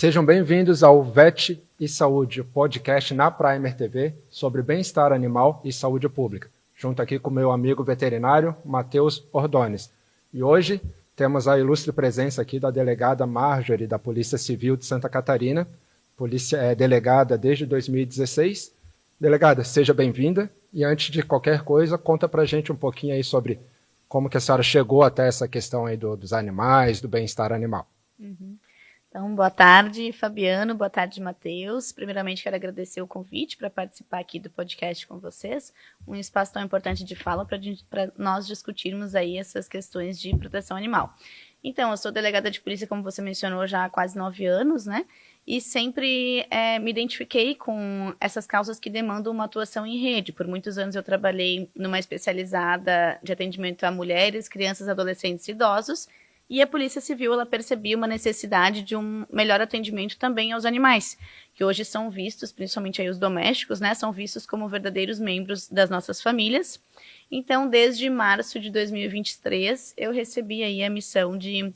Sejam bem-vindos ao VET e Saúde, podcast na Primer TV sobre bem-estar animal e saúde pública, junto aqui com meu amigo veterinário, Matheus Ordones. E hoje temos a ilustre presença aqui da delegada Marjorie, da Polícia Civil de Santa Catarina, delegada desde 2016. Delegada, seja bem-vinda e antes de qualquer coisa, conta pra gente um pouquinho aí sobre como que a senhora chegou até essa questão aí dos animais, do bem-estar animal. Então, boa tarde, Fabiano, boa tarde, Matheus. Primeiramente, quero agradecer o convite para participar aqui do podcast com vocês, um espaço tão importante de fala para nós discutirmos aí essas questões de proteção animal. Então, eu sou delegada de polícia, como você mencionou, já há quase 9 anos, né? E sempre me identifiquei com essas causas que demandam uma atuação em rede. Por muitos anos eu trabalhei numa especializada de atendimento a mulheres, crianças, adolescentes e idosos, e a Polícia Civil ela percebia uma necessidade de um melhor atendimento também aos animais, que hoje são vistos, principalmente aí os domésticos, né, são vistos como verdadeiros membros das nossas famílias. Então, desde março de 2023, eu recebi aí a missão de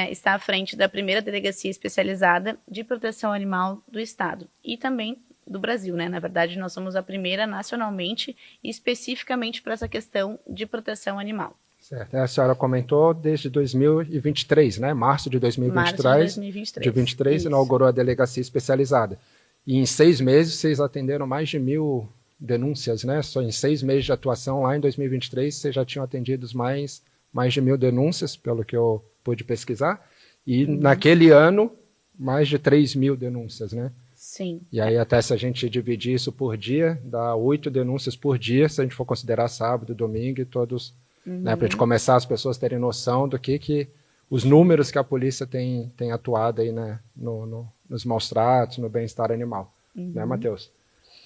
estar à frente da primeira delegacia especializada de proteção animal do Estado e também do Brasil, né? Na verdade, nós somos a primeira nacionalmente e especificamente para essa questão de proteção animal. Certo. A senhora comentou desde 2023, né? Março de 2023, inaugurou a delegacia especializada. E em 6 meses, vocês atenderam mais de 1.000 denúncias, né? Só em 6 meses de atuação, lá em 2023, vocês já tinham atendido mais de 1.000 denúncias, pelo que eu pude pesquisar. E naquele ano, mais de 3.000 denúncias, né? Sim. E aí, até se a gente dividir isso por dia, dá 8 denúncias por dia, se a gente for considerar sábado, domingo e todos... Né, para a gente começar as pessoas terem noção do que os números que a polícia tem atuado aí, né, nos maus tratos, no bem-estar animal, né, Matheus?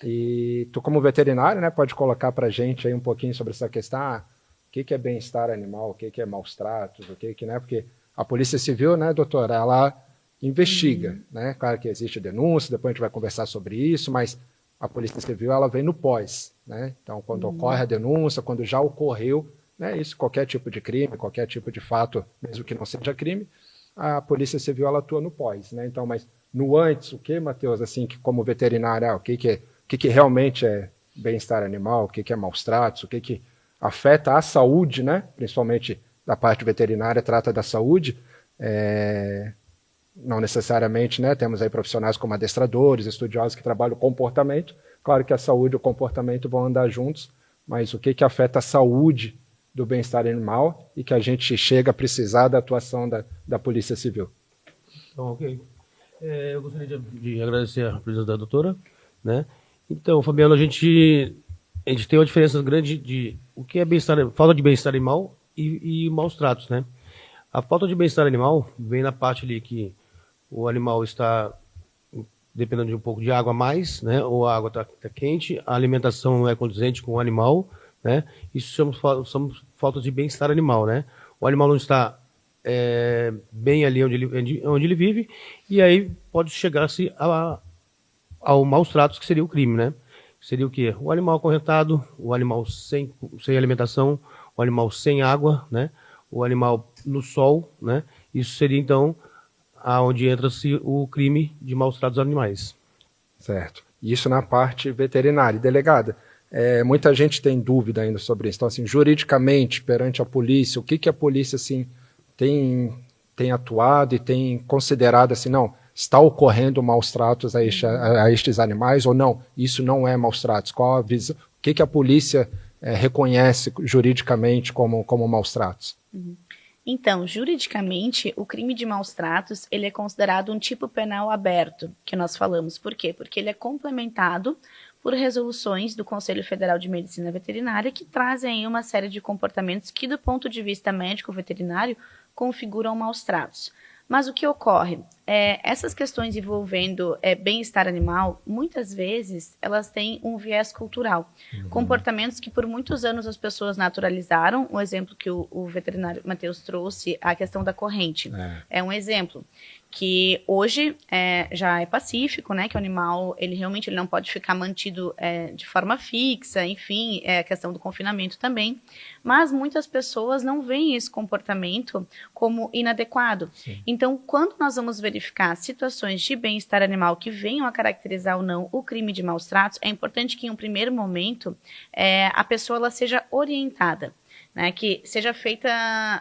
E tu, como veterinário, né, pode colocar para a gente aí um pouquinho sobre essa questão, o que é bem-estar animal, o que é maus tratos, né, porque a Polícia Civil, né, doutora, ela investiga, né, claro que existe denúncia, depois a gente vai conversar sobre isso, mas a Polícia Civil, ela vem no pós, né, então quando ocorre a denúncia, quando já ocorreu, né, isso, qualquer tipo de crime, qualquer tipo de fato, mesmo que não seja crime, a Polícia Civil ela atua no pós, né? Então, mas no antes, o que, Matheus, assim, que como veterinário, o que realmente é bem-estar animal, o que é maus tratos, o que afeta a saúde, né? Principalmente da parte veterinária, trata da saúde, não necessariamente, né? Temos aí profissionais como adestradores, estudiosos que trabalham o comportamento, claro que a saúde e o comportamento vão andar juntos, mas o que afeta a saúde do bem-estar animal e que a gente chega a precisar da atuação da Polícia Civil. Então, ok. Eu gostaria de agradecer a presença da doutora, né? Então, Fabiano, a gente tem uma diferença grande de o que é bem-estar, falta de bem-estar animal e maus tratos, né? A falta de bem-estar animal vem na parte ali que o animal está dependendo de um pouco de água a mais, né? Ou a água está quente, a alimentação não é condizente com o animal, né? Isso somos falta de bem-estar animal, né? O animal não está bem ali onde ele vive, e aí pode chegar-se ao maus tratos, que seria o crime, né? Seria o quê? O animal acorrentado, o animal sem alimentação, o animal sem água, né? O animal no sol, né? Isso seria, então, aonde entra-se o crime de maus tratos aos animais. Certo. Isso na parte veterinária. Delegada, muita gente tem dúvida ainda sobre isso. Então, assim, juridicamente, perante a polícia, o que a polícia assim, tem atuado e tem considerado assim, não, está ocorrendo maus tratos a estes animais ou não? Isso não é maus tratos. Qual a visão? O que a polícia reconhece juridicamente como maus tratos? Então, juridicamente, o crime de maus tratos ele é considerado um tipo penal aberto, que nós falamos. Por quê? Porque ele é complementado por resoluções do Conselho Federal de Medicina Veterinária que trazem uma série de comportamentos que, do ponto de vista médico-veterinário, configuram maus tratos. Mas o que ocorre? Essas questões envolvendo bem-estar animal, muitas vezes, elas têm um viés cultural. Comportamentos que por muitos anos as pessoas naturalizaram. O exemplo que o veterinário Matheus trouxe, a questão da corrente. É um exemplo que hoje já é pacífico, né? Que o animal, ele realmente não pode ficar mantido de forma fixa, enfim, a questão do confinamento também. Mas muitas pessoas não veem esse comportamento como inadequado. Sim. Então, quando nós vamos verificar verificar situações de bem-estar animal que venham a caracterizar ou não o crime de maus tratos, é importante que em um primeiro momento a pessoa ela seja orientada. Né, que seja feita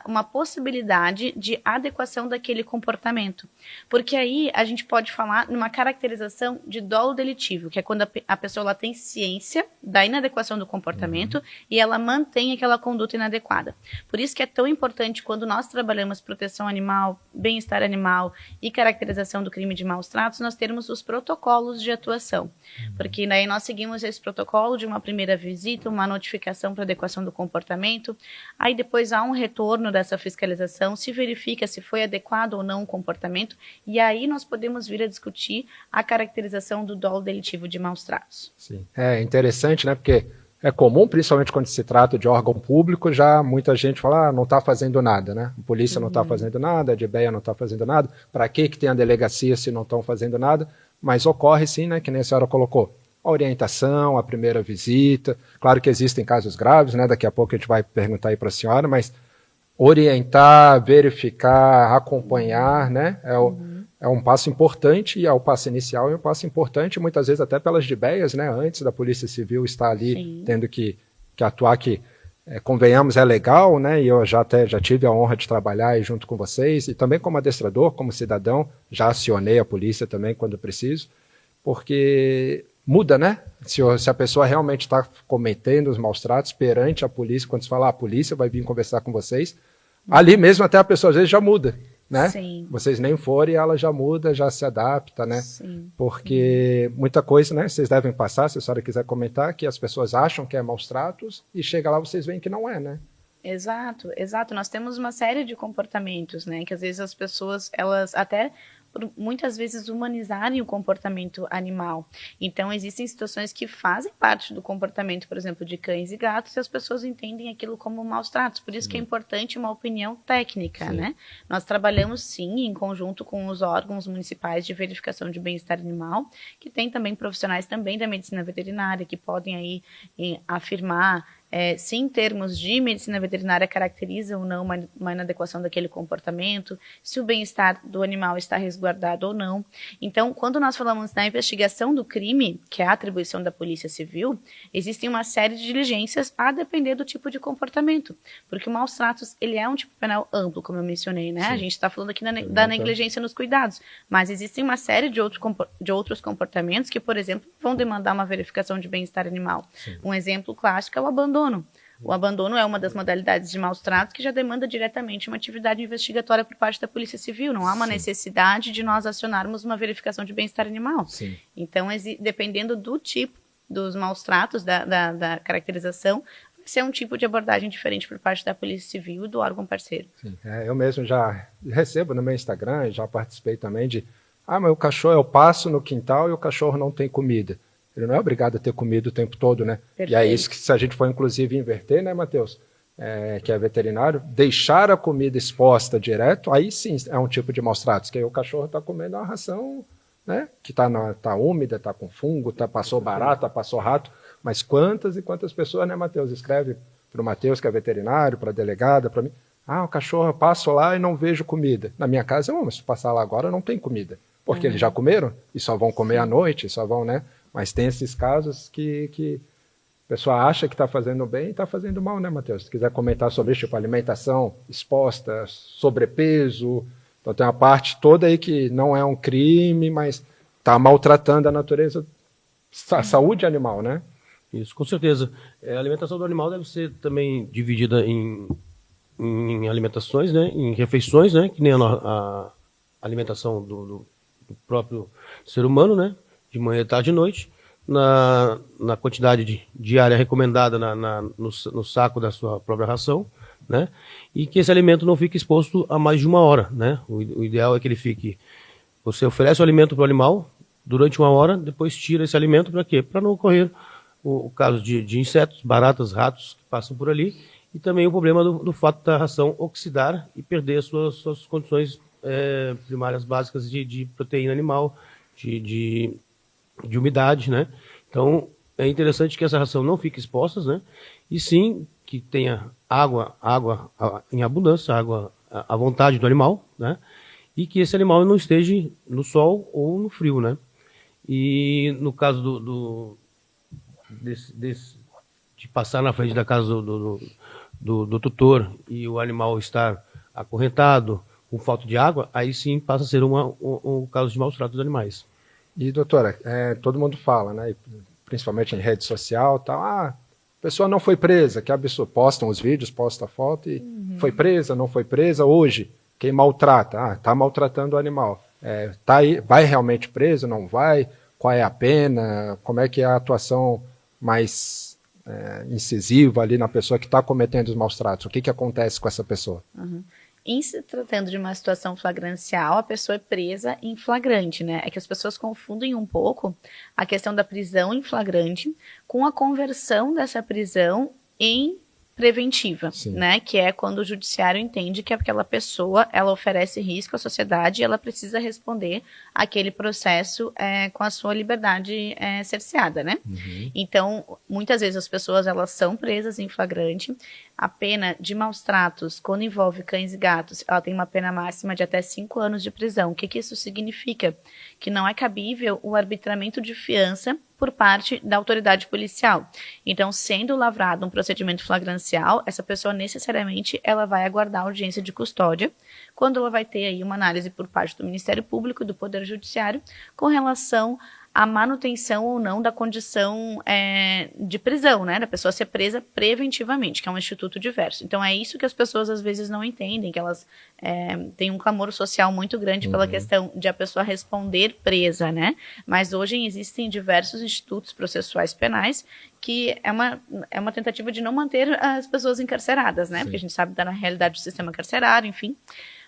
uma possibilidade de adequação daquele comportamento. Porque aí a gente pode falar numa caracterização de dolo delitivo, que é quando a pessoa ela tem ciência da inadequação do comportamento e ela mantém aquela conduta inadequada. Por isso que é tão importante quando nós trabalhamos proteção animal, bem-estar animal e caracterização do crime de maus tratos, nós termos os protocolos de atuação. Porque daí nós seguimos esse protocolo de uma primeira visita, uma notificação para adequação do comportamento. Aí depois há um retorno dessa fiscalização, se verifica se foi adequado ou não o comportamento, e aí nós podemos vir a discutir a caracterização do dolo delitivo de maus tratos. Sim. É interessante, né? Porque é comum, principalmente quando se trata de órgão público, já muita gente fala, não está fazendo nada, né? A polícia não está fazendo nada, a DBEA não está fazendo nada, para que tem a delegacia se não estão fazendo nada? Mas ocorre sim, né? Que nem a senhora colocou. A orientação, a primeira visita. Claro que existem casos graves, né? Daqui a pouco a gente vai perguntar aí para a senhora, mas orientar, verificar, acompanhar, né? É um passo importante, e é o passo inicial é um passo importante, muitas vezes até pelas DBEAs, né? Antes da Polícia Civil estar ali tendo que atuar, que convenhamos, é legal, né? E eu já tive a honra de trabalhar aí junto com vocês, e também como adestrador, como cidadão, já acionei a polícia também quando preciso, porque muda, né? Se a pessoa realmente está cometendo os maus tratos perante a polícia, quando se fala, a polícia vai vir conversar com vocês, ali mesmo até a pessoa às vezes já muda, né? Sim. Vocês nem forem, ela já muda, já se adapta, né? Sim. Porque muita coisa, né? Vocês devem passar, se a senhora quiser comentar, que as pessoas acham que é maus tratos e chega lá vocês veem que não é, né? Exato, exato. Nós temos uma série de comportamentos, né? Que às vezes as pessoas, elas até muitas vezes humanizarem o comportamento animal. Então, existem situações que fazem parte do comportamento, por exemplo, de cães e gatos, e as pessoas entendem aquilo como maus tratos. Por isso que é importante uma opinião técnica, né? Nós trabalhamos, sim, em conjunto com os órgãos municipais de verificação de bem-estar animal, que tem também profissionais também da medicina veterinária, que podem aí afirmar se em termos de medicina veterinária caracteriza ou não uma inadequação daquele comportamento, se o bem-estar do animal está resguardado ou não. Então, quando nós falamos na investigação do crime, que é a atribuição da Polícia Civil, existem uma série de diligências a depender do tipo de comportamento, porque o maus tratos, ele é um tipo penal amplo, como eu mencionei, né? Sim. A gente está falando aqui da negligência nos cuidados, mas existem uma série de outros comportamentos que, por exemplo, vão demandar uma verificação de bem-estar animal. Sim. Um exemplo clássico é o abandono. O abandono é uma das modalidades de maus tratos que já demanda diretamente uma atividade investigatória por parte da Polícia Civil. Não há uma necessidade de nós acionarmos uma verificação de bem-estar animal. Sim. Então, dependendo do tipo dos maus tratos, da caracterização, vai ser um tipo de abordagem diferente por parte da Polícia Civil e do órgão parceiro. Sim. Eu mesmo já recebo no meu Instagram, já participei também de mas o cachorro, eu passo no quintal e o cachorro não tem comida. Ele não é obrigado a ter comida o tempo todo, né? Perfeito. E é isso que, se a gente for, inclusive, inverter, né, Matheus? Que é veterinário, deixar a comida exposta direto, aí sim é um tipo de maus tratos, que aí o cachorro está comendo uma ração, né, que está úmida, está com fungo, passou barata, passou rato, mas quantas e quantas pessoas, né, Matheus? Escreve para o Matheus, que é veterinário, para a delegada, para mim, o cachorro, eu passo lá e não vejo comida. Na minha casa, mas se passar lá agora, não tem comida, porque eles já comeram e só vão comer à noite, só vão, né? Mas tem esses casos que a pessoa acha que está fazendo bem e está fazendo mal, né, Matheus? Se quiser comentar sobre isso, tipo alimentação exposta, sobrepeso, então tem uma parte toda aí que não é um crime, mas está maltratando a natureza, a saúde animal, né? Isso, com certeza. A alimentação do animal deve ser também dividida em alimentações, né, em refeições, né, que nem a alimentação do próprio ser humano, né? De manhã, tarde e noite, na quantidade diária recomendada no saco da sua própria ração, né? E que esse alimento não fique exposto a mais de 1 hora, né? O ideal é que ele fique... Você oferece o alimento para o animal durante 1 hora, depois tira esse alimento para quê? Para não ocorrer o caso de insetos, baratas, ratos que passam por ali, e também o problema do fato da ração oxidar e perder as suas condições primárias básicas de proteína animal, de umidade, né? Então, é interessante que essa ração não fique exposta, né? E sim que tenha água em abundância, água à vontade do animal, né? e que esse animal não esteja no sol ou no frio, né? E no caso de passar na frente da casa do tutor e o animal estar acorrentado, com falta de água, aí sim passa a ser um caso de maus tratos dos animais. E, doutora, todo mundo fala, né, principalmente em rede social, tal, a pessoa não foi presa, que absurdo, postam os vídeos, postam a foto e foi presa, não foi presa, hoje, quem maltrata, está maltratando o animal, tá aí, vai realmente preso, não vai, qual é a pena, como é que é a atuação mais incisiva ali na pessoa que está cometendo os maus tratos, o que acontece com essa pessoa? Em se tratando de uma situação flagrancial, a pessoa é presa em flagrante, né? É que as pessoas confundem um pouco a questão da prisão em flagrante com a conversão dessa prisão em preventiva, né? Que é quando o judiciário entende que aquela pessoa, ela oferece risco à sociedade e ela precisa responder àquele processo com a sua liberdade cerceada, né? Então, muitas vezes as pessoas, elas são presas em flagrante. A pena de maus tratos, quando envolve cães e gatos, ela tem uma pena máxima de até 5 anos de prisão. O que isso significa? Que não é cabível o arbitramento de fiança por parte da autoridade policial. Então, sendo lavrado um procedimento flagrancial, essa pessoa necessariamente ela vai aguardar audiência de custódia, quando ela vai ter aí uma análise por parte do Ministério Público e do Poder Judiciário com relação à manutenção ou não da condição de prisão, né, da pessoa ser presa preventivamente, que é um instituto diverso. Então, é isso que as pessoas às vezes não entendem, que elas têm um clamor social muito grande pela questão de a pessoa responder presa, né, mas hoje existem diversos institutos processuais penais que é uma tentativa de não manter as pessoas encarceradas, né, porque a gente sabe da realidade do sistema carcerário, enfim.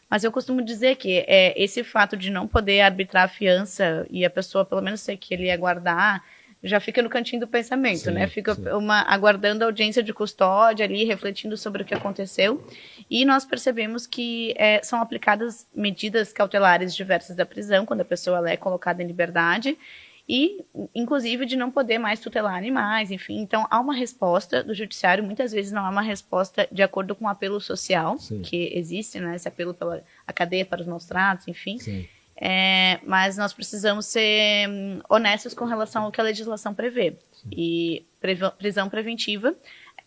Mas eu costumo dizer que esse fato de não poder arbitrar a fiança e a pessoa, pelo menos ser que ele ia guardar, já fica no cantinho do pensamento, né? Fica aguardando a audiência de custódia ali, refletindo sobre o que aconteceu. E nós percebemos que são aplicadas medidas cautelares diversas da prisão, quando a pessoa ela é colocada em liberdade, e, inclusive, de não poder mais tutelar animais, enfim. Então, há uma resposta do judiciário, muitas vezes não há uma resposta de acordo com o apelo social, que existe, né, esse apelo pela a cadeia para os maus tratos, enfim. Mas nós precisamos ser honestos com relação ao que a legislação prevê. E prisão preventiva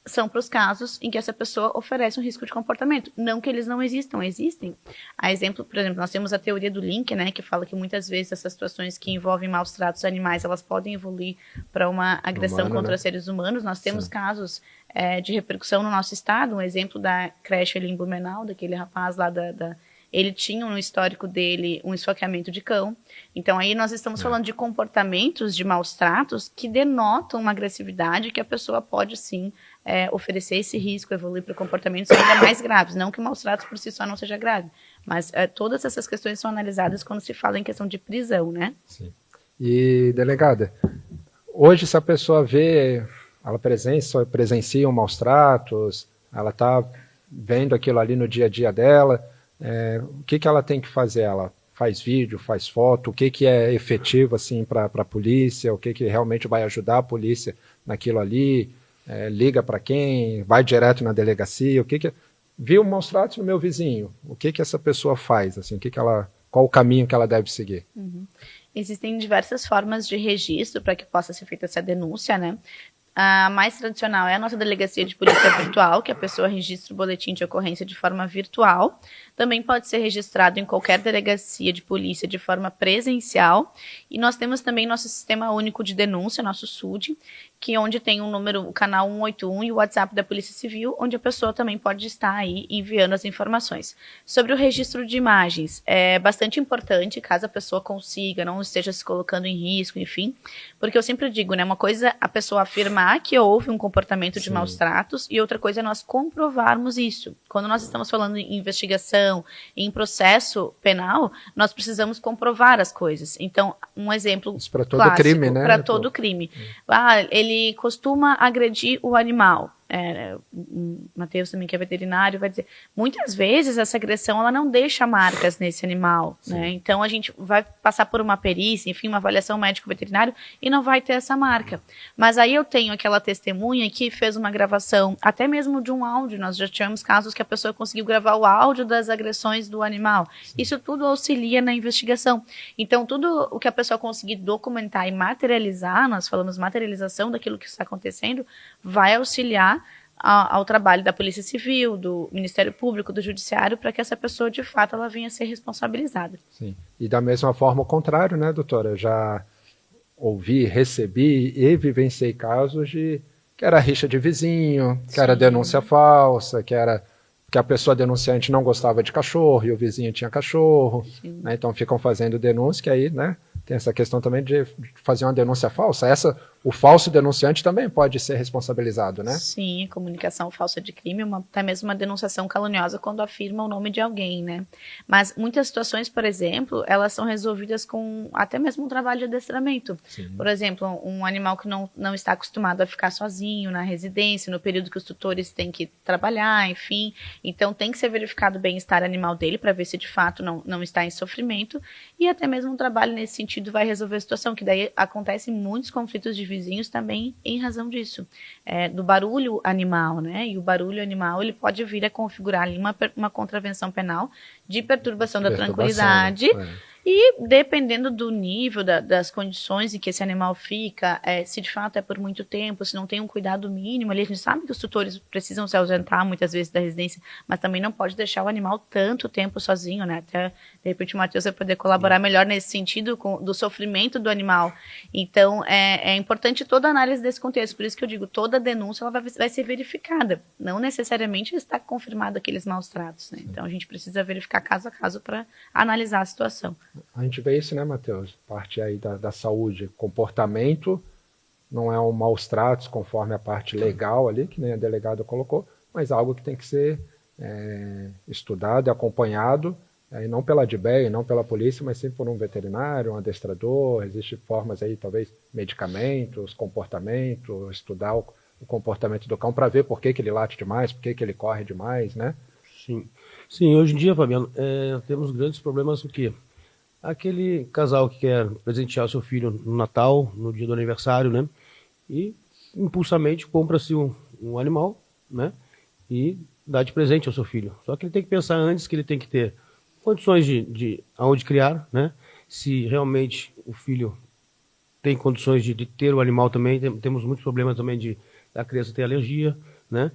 são para os casos em que essa pessoa oferece um risco de comportamento. Não que eles não existam, existem. A exemplo, por exemplo, nós temos a teoria do link, né, que fala que muitas vezes essas situações que envolvem maus tratos animais, elas podem evoluir para uma agressão contra seres humanos. Nós temos casos de repercussão no nosso estado, um exemplo da creche ali em Blumenau, daquele rapaz lá ele tinha no histórico dele um esfaqueamento de cão. Então, aí nós estamos falando de comportamentos de maus tratos que denotam uma agressividade que a pessoa pode, sim, oferecer esse risco, evoluir para comportamentos ainda mais graves. Não que maus tratos por si só não seja grave, mas todas essas questões são analisadas quando se fala em questão de prisão, né? Sim. E, delegada, hoje se a pessoa vê, ela presencia maus tratos, ela está vendo aquilo ali no dia a dia dela, o que ela tem que fazer? Ela faz vídeo, faz foto, o que é efetivo assim, para a polícia, o que realmente vai ajudar a polícia naquilo ali, liga para quem, vai direto na delegacia, viu maus tratos no meu vizinho, o que essa pessoa faz, assim, qual o caminho que ela deve seguir? Existem diversas formas de registro para que possa ser feita essa denúncia, né? A mais tradicional é a nossa delegacia de polícia virtual, que a pessoa registra o boletim de ocorrência de forma virtual. Também pode ser registrado em qualquer delegacia de polícia de forma presencial. E nós temos também nosso Sistema Único de Denúncia, nosso SUD, que onde tem um número, o canal 181 e o WhatsApp da Polícia Civil, onde a pessoa também pode estar aí enviando as informações. Sobre o registro de imagens, é bastante importante, caso a pessoa consiga, não esteja se colocando em risco, enfim, porque eu sempre digo, né, uma coisa é a pessoa afirmar que houve um comportamento de maus tratos e outra coisa é nós comprovarmos isso. Quando nós estamos falando em investigação, em processo penal, nós precisamos comprovar as coisas. Então, um exemplo para todo crime, né? Para todo crime. Ele costuma agredir o animal. o Matheus também, que é veterinário, vai dizer, muitas vezes essa agressão ela não deixa marcas nesse animal, né? Então a gente vai passar por uma perícia, enfim, uma avaliação médico-veterinário e não vai ter essa marca. Mas aí eu tenho aquela testemunha que fez uma gravação, até mesmo de um áudio, nós já tivemos casos que a pessoa conseguiu gravar o áudio das agressões do animal. Isso tudo auxilia na investigação. Então tudo o que a pessoa conseguir documentar e materializar, nós falamos materialização daquilo que está acontecendo, vai auxiliar ao trabalho da Polícia Civil, do Ministério Público, do Judiciário, para que essa pessoa, de fato, ela venha a ser responsabilizada. Sim. E da mesma forma, o contrário, né, doutora? Eu já ouvi, recebi e vivenciei casos de que era rixa de vizinho, que era denúncia falsa, que a pessoa denunciante não gostava de cachorro e o vizinho tinha cachorro, né? Então ficam fazendo denúncia, que aí, né, tem essa questão também de fazer uma denúncia falsa. O falso denunciante também pode ser responsabilizado, né? Sim, comunicação falsa de crime, até mesmo uma denunciação caluniosa quando afirma o nome de alguém, né? Mas muitas situações, por exemplo, elas são resolvidas com até mesmo um trabalho de adestramento. Sim. Por exemplo, um animal que não está acostumado a ficar sozinho na residência, no período que os tutores têm que trabalhar, enfim. Então tem que ser verificado o bem-estar animal dele para ver se de fato não está em sofrimento, e até mesmo um trabalho nesse sentido vai resolver a situação, que daí acontecem muitos conflitos de vizinhos também em razão disso, do barulho animal, né? E o barulho animal ele pode vir a configurar ali uma contravenção penal de perturbação da tranquilidade. E dependendo do nível, das condições em que esse animal fica, se de fato é por muito tempo, se não tem um cuidado mínimo, ali a gente sabe que os tutores precisam se ausentar muitas vezes da residência, mas também não pode deixar o animal tanto tempo sozinho, né? Até, de repente, o Matheus vai poder colaborar melhor nesse sentido do sofrimento do animal. Então, é importante toda a análise desse contexto, por isso que eu digo, toda denúncia ela vai ser verificada, não necessariamente está confirmado aqueles maus tratos, né? Então, a gente precisa verificar caso a caso para analisar a situação. A gente vê isso, né, Matheus? Parte aí da saúde. Comportamento não é um maus tratos conforme a parte legal ali, que nem a delegada colocou, mas algo que tem que ser estudado e acompanhado, e não pela DBEA, não pela polícia, mas sempre por um veterinário, um adestrador. Existem formas aí, talvez, medicamentos, comportamento, estudar o comportamento do cão para ver por que ele late demais, por que ele corre demais, né? Sim, hoje em dia, Fabiano, temos grandes problemas o quê? Aquele casal que quer presentear o seu filho no Natal, no dia do aniversário, né? E impulsamente compra-se um animal, né? E dá de presente ao seu filho. Só que ele tem que pensar antes que ele tem que ter condições de aonde criar, né? Se realmente o filho tem condições de ter o animal também, temos muitos problemas também da criança ter alergia, né?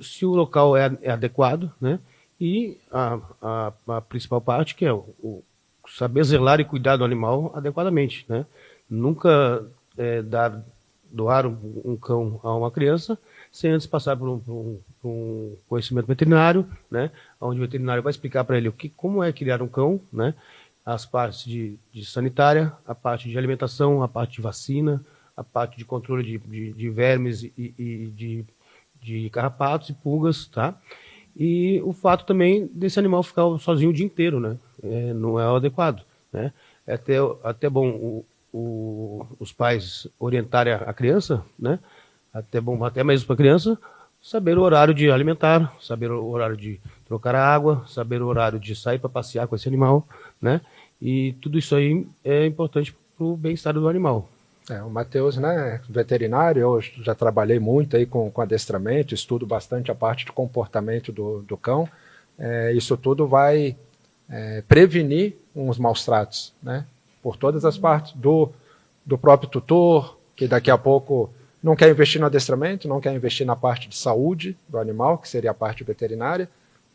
Se o local é adequado, né? E a principal parte que é o saber zelar e cuidar do animal adequadamente, né? Nunca doar um cão a uma criança sem antes passar por um conhecimento veterinário, né? Onde o veterinário vai explicar para ele como é criar um cão, né? As partes de sanitária, a parte de alimentação, a parte de vacina, a parte de controle de vermes e de carrapatos e pulgas, tá? E o fato também desse animal ficar sozinho o dia inteiro, né? Não é o adequado, né? É até bom os pais orientarem a criança, né? Até mesmo para a criança, saber o horário de alimentar, saber o horário de trocar a água, saber o horário de sair para passear com esse animal, né? E tudo isso aí é importante para o bem-estar do animal. O Matheus, né, veterinário, eu já trabalhei muito aí com adestramento, estudo bastante a parte de comportamento do cão. Isso tudo vai prevenir uns maus tratos, né, por todas as partes, do próprio tutor, que daqui a pouco não quer investir no adestramento, não quer investir na parte de saúde do animal, que seria a parte veterinária,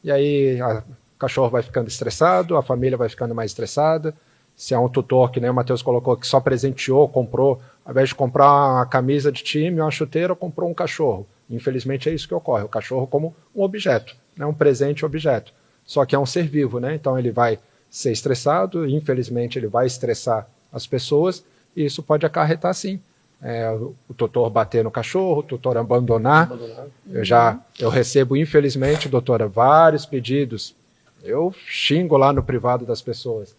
e aí o cachorro vai ficando estressado, a família vai ficando mais estressada. Se é um tutor, que nem o Matheus colocou, que só presenteou, comprou, ao invés de comprar uma camisa de time, uma chuteira, comprou um cachorro. Infelizmente é isso que ocorre, o cachorro como um objeto, né? Um presente objeto. Só que é um ser vivo, né? Então ele vai ser estressado, infelizmente ele vai estressar as pessoas, e isso pode acarretar sim. O tutor bater no cachorro, o tutor abandonar. Eu recebo, infelizmente, doutora, vários pedidos. Eu xingo lá no privado das pessoas.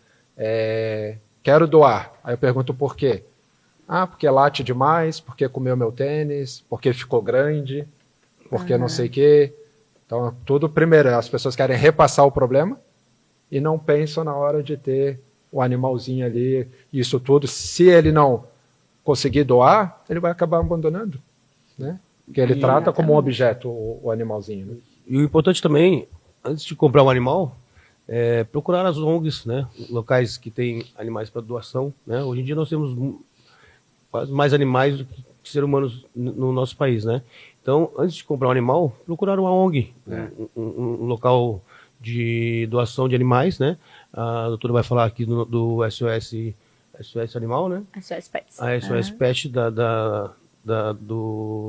Quero doar. Aí eu pergunto por quê. Porque late demais, porque comeu meu tênis, porque ficou grande. porque não sei o quê. Então, tudo primeiro, as pessoas querem repassar o problema e não pensam na hora de ter o animalzinho ali. Isso tudo, se ele não conseguir doar, ele vai acabar abandonando, né? Porque ele trata como um objeto o animalzinho. Né? E o importante também, antes de comprar um animal, é procurar as ONGs, né? Locais que têm animais para doação. Né? Hoje em dia nós temos quase mais animais do que seres humanos no nosso país. Né? Então, antes de comprar um animal, procurar uma ONG, um local de doação de animais. Né? A doutora vai falar aqui do SOS Animal, né? SOS Pets. A SOS Pet da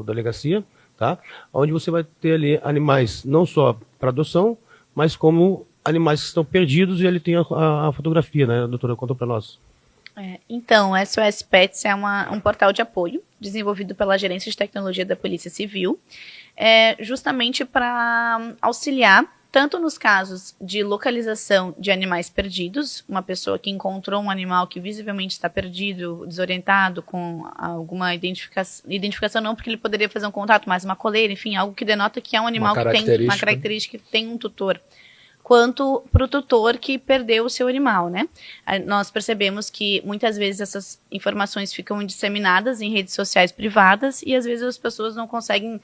delegacia, tá? Onde você vai ter ali animais não só para adoção, mas como animais que estão perdidos, e ele tem a fotografia, né, doutora? Conta para nós. Então, o SOS Pets é um portal de apoio desenvolvido pela Gerência de Tecnologia da Polícia Civil, justamente para auxiliar tanto nos casos de localização de animais perdidos, uma pessoa que encontrou um animal que visivelmente está perdido, desorientado, com alguma identificação não porque ele poderia fazer um contato, mas uma coleira, enfim, algo que denota que é um animal que tem uma característica, que tem um tutor, quanto para o tutor que perdeu o seu animal, né? Nós percebemos que muitas vezes essas informações ficam disseminadas em redes sociais privadas e às vezes as pessoas não conseguem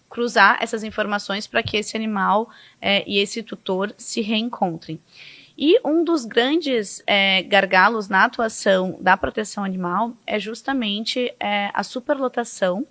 cruzar essas informações para que esse animal e esse tutor se reencontrem. E um dos grandes gargalos na atuação da proteção animal é justamente a superlotação,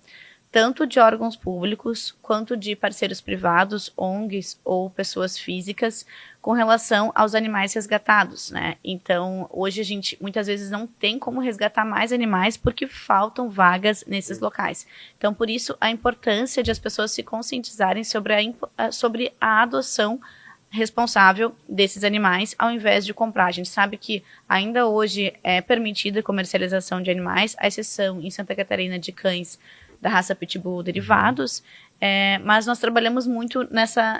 tanto de órgãos públicos quanto de parceiros privados, ONGs ou pessoas físicas, com relação aos animais resgatados, né? Então, hoje a gente muitas vezes não tem como resgatar mais animais porque faltam vagas nesses locais. Então, por isso, a importância de as pessoas se conscientizarem sobre a adoção responsável desses animais, ao invés de comprar. A gente sabe que ainda hoje é permitida a comercialização de animais, à exceção em Santa Catarina de cães da raça Pitbull derivados, mas nós trabalhamos muito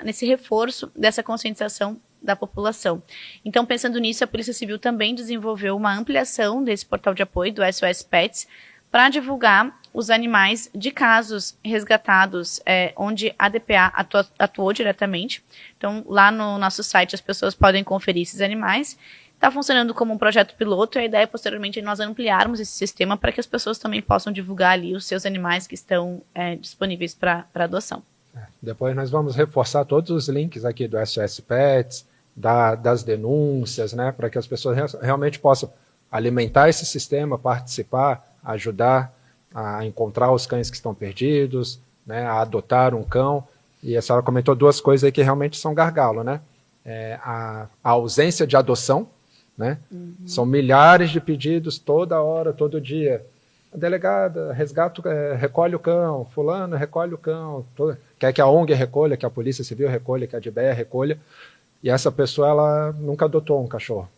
nesse reforço dessa conscientização da população. Então, pensando nisso, a Polícia Civil também desenvolveu uma ampliação desse portal de apoio do SOS Pets para divulgar os animais de casos resgatados onde a DPA atuou diretamente. Então, lá no nosso site as pessoas podem conferir esses animais. Está funcionando como um projeto piloto e a ideia posteriormente é nós ampliarmos esse sistema para que as pessoas também possam divulgar ali os seus animais que estão disponíveis para adoção. Depois nós vamos reforçar todos os links aqui do SOS Pets, das denúncias, né, para que as pessoas realmente possam alimentar esse sistema, participar, ajudar a encontrar os cães que estão perdidos, né, a adotar um cão. E a senhora comentou duas coisas aí que realmente são gargalo, né? A ausência de adoção, né? São milhares de pedidos toda hora, todo dia. A delegada recolhe o cão, fulano recolhe o cão, quer que a ONG recolha, que a Polícia Civil recolha, que a DBE recolha, e essa pessoa ela nunca adotou um cachorro,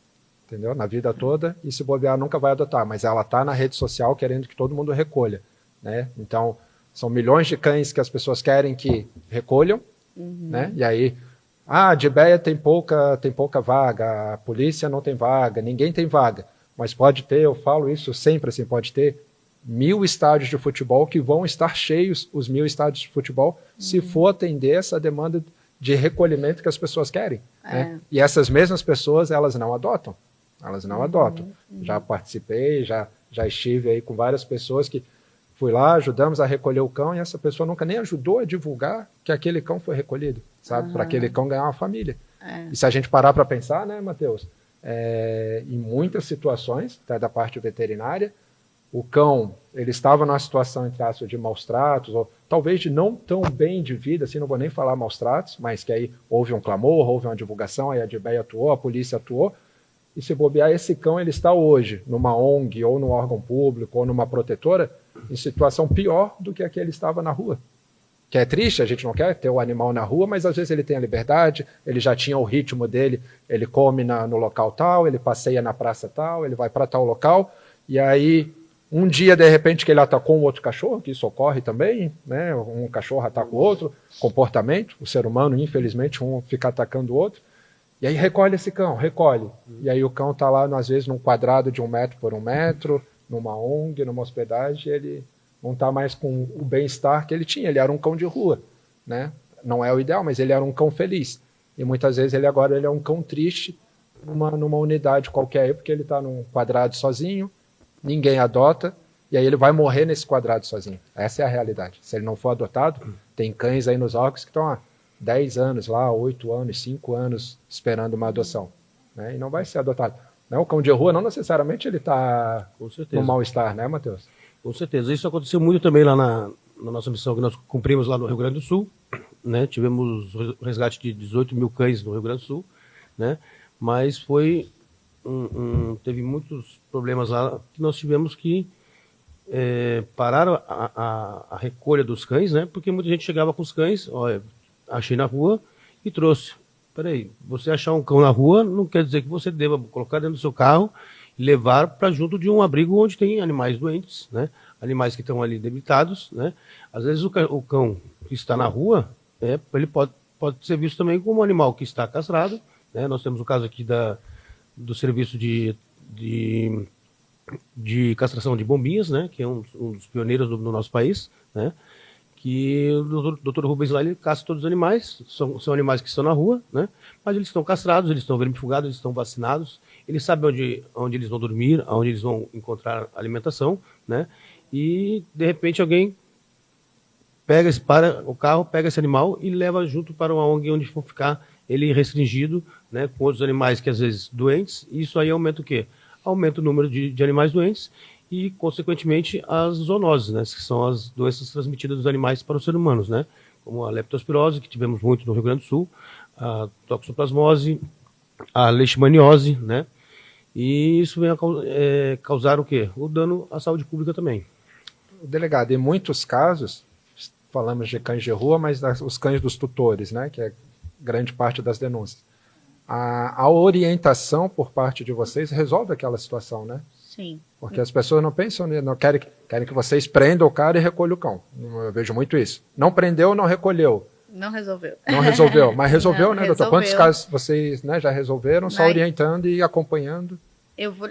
entendeu? Na vida toda, e se bobear nunca vai adotar, mas ela está na rede social querendo que todo mundo recolha, né? Então, são milhões de cães que as pessoas querem que recolham, né? E aí, a DBE tem pouca vaga, a polícia não tem vaga, ninguém tem vaga, mas pode ter, eu falo isso sempre assim, pode ter 1000 estádios de futebol que vão estar cheios, os 1000 estádios de futebol, se for atender essa demanda de recolhimento que as pessoas querem. Né? E essas mesmas pessoas, elas não adotam. Já participei, já estive aí com várias pessoas que fui lá, ajudamos a recolher o cão e essa pessoa nunca nem ajudou a divulgar que aquele cão foi recolhido, sabe? Para aquele cão ganhar uma família. E se a gente parar para pensar, né, Matheus? Em muitas situações, até da parte veterinária, o cão, ele estava numa situação, entre aspas, de maus tratos, ou talvez de não tão bem de vida, assim, não vou nem falar maus tratos, mas que aí houve um clamor, houve uma divulgação, aí a DBE atuou, a polícia atuou, e se bobear, esse cão, ele está hoje numa ONG, ou num órgão público, ou numa protetora, em situação pior do que a que ele estava na rua. Que é triste, a gente não quer ter o animal na rua, mas às vezes ele tem a liberdade, ele já tinha o ritmo dele, ele come no local tal, ele passeia na praça tal, ele vai para tal local, e aí um dia, de repente, que ele atacou um outro cachorro, que isso ocorre também, né? Um cachorro ataca o outro, comportamento, o ser humano, infelizmente, um fica atacando o outro, e aí recolhe esse cão, recolhe. E aí o cão está lá, às vezes, num quadrado de 1 metro por 1 metro, numa ONG, numa hospedagem, ele não está mais com o bem-estar que ele tinha. Ele era um cão de rua, né? Não é o ideal, mas ele era um cão feliz. E muitas vezes ele é um cão triste numa unidade qualquer, porque ele está num quadrado sozinho, ninguém adota, e aí ele vai morrer nesse quadrado sozinho. Essa é a realidade. Se ele não for adotado, tem cães aí nos órgãos que estão há 10 anos lá, 8 anos, 5 anos esperando uma adoção, né? E não vai ser adotado. Né? O cão de rua não necessariamente ele está no mal-estar, né, Matheus? Com certeza. Isso aconteceu muito também lá na nossa missão que nós cumprimos lá no Rio Grande do Sul, né? Tivemos resgate de 18 mil cães no Rio Grande do Sul, né? Mas foi teve muitos problemas lá que nós tivemos que parar a recolha dos cães, né? Porque muita gente chegava com os cães, olha, achei na rua e trouxe. Peraí, você achar um cão na rua não quer dizer que você deva colocar dentro do seu carro e levar para junto de um abrigo onde tem animais doentes, né? Animais que estão ali debilitados, né? Às vezes o cão que está na rua, ele pode ser visto também como um animal que está castrado, né? Nós temos o caso aqui do serviço de castração de bombinhas, né? Que é um dos pioneiros no nosso país, né? Que o Dr. Rubens lá, ele caça todos os animais, são animais que estão na rua, né? Mas eles estão castrados, eles estão vermifugados, eles estão vacinados, eles sabem onde eles vão dormir, onde eles vão encontrar alimentação, né? E, de repente, alguém para o carro, pega esse animal e leva junto para uma ONG onde for ficar ele restringido, né? Com outros animais que, às vezes, doentes, e isso aí aumenta o quê? Aumenta o número de animais doentes e, consequentemente, as zoonoses, né? Que são as doenças transmitidas dos animais para os seres humanos, né? Como a leptospirose, que tivemos muito no Rio Grande do Sul, a toxoplasmose, a leishmaniose, né? E isso vem a causar o quê? O dano à saúde pública também. Delegado, em muitos casos, falamos de cães de rua, mas os cães dos tutores, né? Que é grande parte das denúncias. A orientação por parte de vocês resolve aquela situação, né? Sim. Porque as pessoas não pensam, não querem que vocês prendam o cara e recolham o cão. Eu vejo muito isso. Não prendeu, não recolheu. Não resolveu. Não resolveu, mas resolveu, né, doutor? Resolveu. Quantos casos vocês, né, já resolveram, só orientando e acompanhando?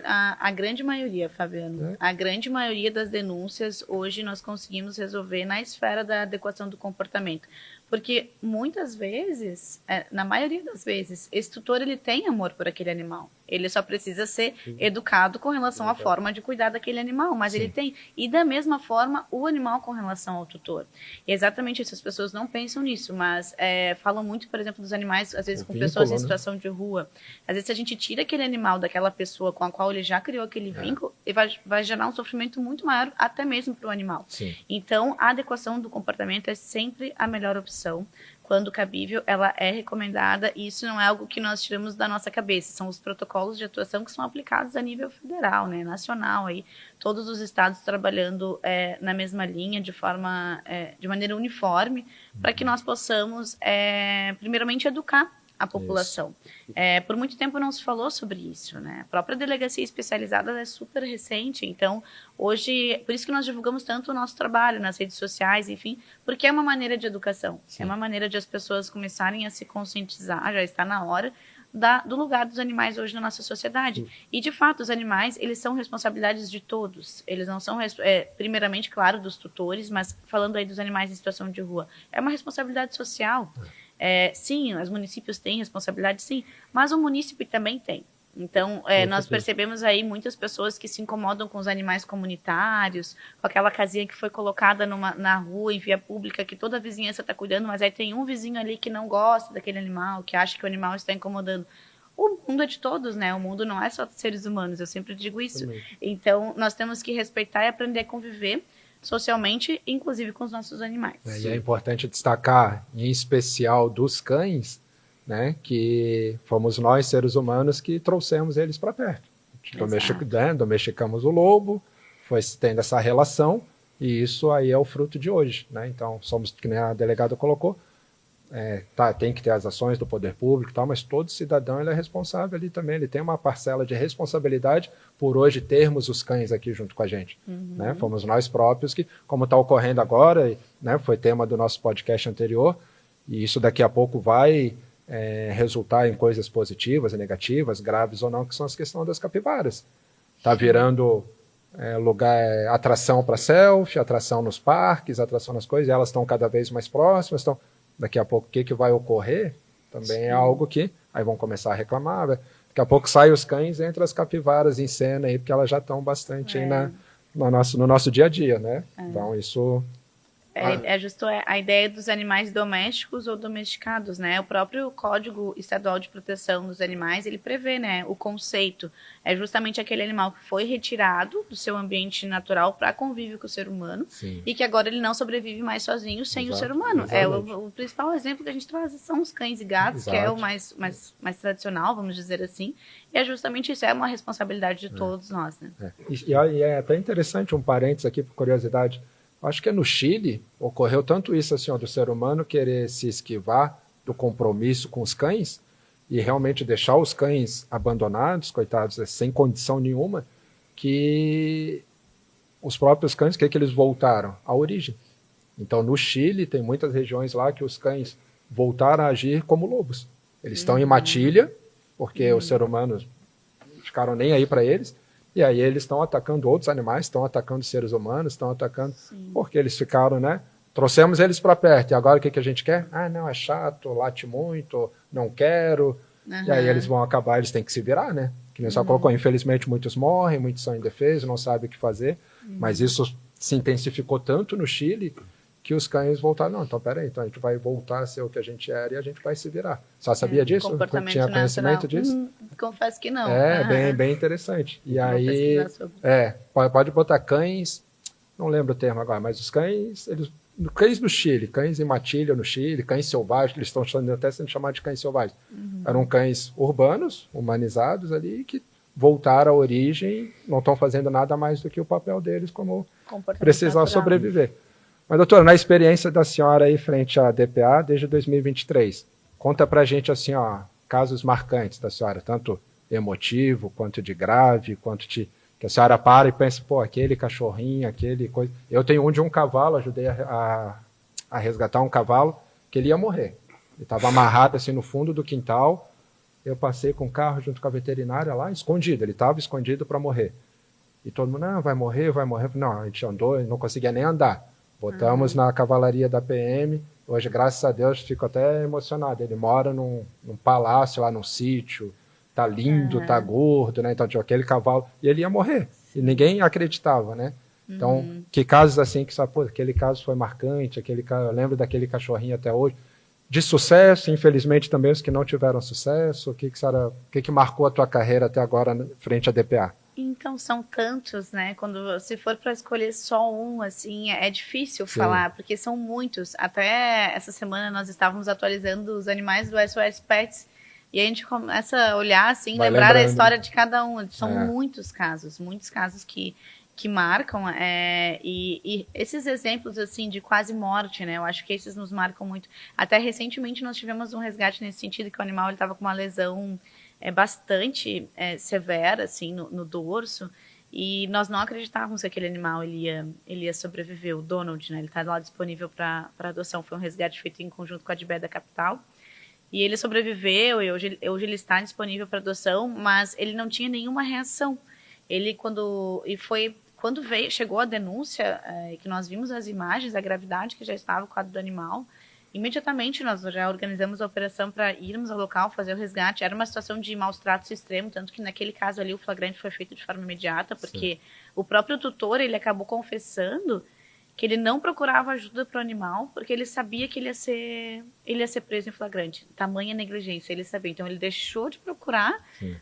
A grande maioria, Fabiano, a grande maioria das denúncias hoje nós conseguimos resolver na esfera da adequação do comportamento. Porque muitas vezes, na maioria das vezes, esse tutor ele tem amor por aquele animal. Ele só precisa ser educado com relação à forma de cuidar daquele animal, mas ele tem. E da mesma forma, o animal com relação ao tutor. E exatamente isso, as pessoas não pensam nisso, mas falam muito, por exemplo, dos animais, às vezes com pessoas em situação de rua. Às vezes, se a gente tira aquele animal daquela pessoa com a qual ele já criou aquele vínculo, ele vai gerar um sofrimento muito maior, até mesmo para o animal. Sim. Então, a adequação do comportamento é sempre a melhor opção. Quando cabível, ela é recomendada e isso não é algo que nós tiramos da nossa cabeça, são os protocolos de atuação que são aplicados a nível federal, né, nacional, aí, todos os estados trabalhando na mesma linha, de maneira uniforme, para que nós possamos, primeiramente, educar a população. Por muito tempo não se falou sobre isso, né? A própria delegacia especializada é super recente, então hoje, por isso que nós divulgamos tanto o nosso trabalho nas redes sociais, enfim, porque é uma maneira de educação, é uma maneira de as pessoas começarem a se conscientizar, já está na hora do lugar dos animais hoje na nossa sociedade. E, de fato, os animais, eles são responsabilidades de todos. Eles não são, primeiramente, claro, dos tutores, mas falando aí dos animais em situação de rua, é uma responsabilidade social. Sim, os municípios têm responsabilidade, sim, mas o munícipe também tem. Então, nós percebemos aí muitas pessoas que se incomodam com os animais comunitários, com aquela casinha que foi colocada na rua, em via pública, que toda a vizinhança está cuidando, mas aí tem um vizinho ali que não gosta daquele animal, que acha que o animal está incomodando. O mundo é de todos, né? O mundo não é só de seres humanos, eu sempre digo isso. Também. Então, nós temos que respeitar e aprender a conviver socialmente, inclusive com os nossos animais. E é importante destacar, em especial dos cães, né, que fomos nós, seres humanos, que trouxemos eles para perto. Domesticamos o lobo, foi tendo essa relação, e isso aí é o fruto de hoje. Né? Então, somos, que nem a delegada colocou, tem que ter as ações do poder público e tal, mas todo cidadão ele é responsável ali também, ele tem uma parcela de responsabilidade por hoje termos os cães aqui junto com a gente. Né? Fomos nós próprios que, como está ocorrendo agora, né, foi tema do nosso podcast anterior, e isso daqui a pouco vai resultar em coisas positivas e negativas, graves ou não, que são as questões das capivaras. Está virando atração para selfie, atração nos parques, atração nas coisas, e elas estão cada vez mais próximas, daqui a pouco o que vai ocorrer também é algo que aí vão começar a reclamar, daqui a pouco saem os cães entre as capivaras em cena aí, porque elas já estão bastante aí no nosso dia a dia, né? Então isso... É justo a ideia dos animais domésticos ou domesticados, né? O próprio Código Estadual de Proteção dos Animais, ele prevê, né? O conceito é justamente aquele animal que foi retirado do seu ambiente natural para convívio com o ser humano. Sim. E que agora ele não sobrevive mais sozinho sem o ser humano. O principal exemplo que a gente traz são os cães e gatos, que é o mais tradicional, vamos dizer assim. E é justamente isso, é uma responsabilidade de todos nós, né? E é até interessante, um parênteses aqui, por curiosidade, acho que no Chile ocorreu tanto isso assim, do ser humano querer se esquivar do compromisso com os cães e realmente deixar os cães abandonados, coitados, sem condição nenhuma, que os próprios cães, que eles voltaram? À origem. Então, no Chile, tem muitas regiões lá que os cães voltaram a agir como lobos. Eles estão em matilha, porque os seres humanos ficaram nem aí para eles, e aí eles estão atacando outros animais, estão atacando seres humanos, estão atacando... Porque eles ficaram, né? Trouxemos eles para perto, e agora o que a gente quer? Ah, não, é chato, late muito, não quero. E aí eles vão acabar, eles têm que se virar, né? Que nem só colocou, infelizmente muitos morrem, muitos são indefesos, não sabem o que fazer. Mas isso se intensificou tanto no Chile que os cães voltaram. Não, então peraí, então a gente vai voltar a ser o que a gente era e a gente vai se virar. Só sabia disso? Tinha conhecimento disso? Confesso que não. Bem interessante. E aí, pode botar cães, não lembro o termo agora, mas os cães, cães do Chile, cães em matilha no Chile, cães selvagens, eles estão até sendo chamados de cães selvagens. Eram cães urbanos, humanizados ali, que voltaram à origem, não estão fazendo nada mais do que o papel deles como precisar sobreviver. Mas, doutora, na experiência da senhora aí frente à DPA desde 2023, conta pra gente assim, casos marcantes da senhora, tanto emotivo, quanto de grave, quanto que a senhora para e pensa, aquele cachorrinho, aquele coisa... Eu tenho de um cavalo, ajudei a resgatar um cavalo, que ele ia morrer. Ele estava amarrado assim no fundo do quintal, eu passei com o carro junto com a veterinária lá, escondido, ele estava escondido para morrer. E todo mundo, não, vai morrer. Não, a gente andou, não conseguia nem andar. Botamos na cavalaria da PM, hoje, graças a Deus, fico até emocionado. Ele mora num palácio lá, num sítio, tá lindo, tá gordo, né? Então tinha aquele cavalo, e ele ia morrer. E ninguém acreditava, né? Então, que casos assim, aquele caso foi marcante, eu lembro daquele cachorrinho até hoje. De sucesso, infelizmente também os que não tiveram sucesso, o que marcou a tua carreira até agora frente à DPA? Então, são tantos, né? Se for para escolher só um, assim, é difícil falar, porque são muitos. Até essa semana nós estávamos atualizando os animais do SOS Pets e a gente começa a olhar, assim, lembrar a história de cada um. São muitos casos que marcam, e esses exemplos, assim, de quase morte, né? Eu acho que esses nos marcam muito. Até recentemente nós tivemos um resgate nesse sentido, que o animal estava com uma lesão bastante severa, assim, no dorso, e nós não acreditávamos que aquele animal ele ia sobreviver. O Donald, né? Ele está lá disponível para adoção. Foi um resgate feito em conjunto com a DBE da capital. E ele sobreviveu, e hoje ele está disponível para adoção, mas ele não tinha nenhuma reação. Quando chegou a denúncia, que nós vimos as imagens da gravidade que já estava o quadro do animal, imediatamente nós já organizamos a operação para irmos ao local, fazer o resgate. Era uma situação de maus tratos extremo, tanto que naquele caso ali o flagrante foi feito de forma imediata, porque o próprio tutor, ele acabou confessando que ele não procurava ajuda para o animal, porque ele sabia que ele ia ser preso em flagrante. Tamanha negligência, ele sabia. Então, ele deixou de procurar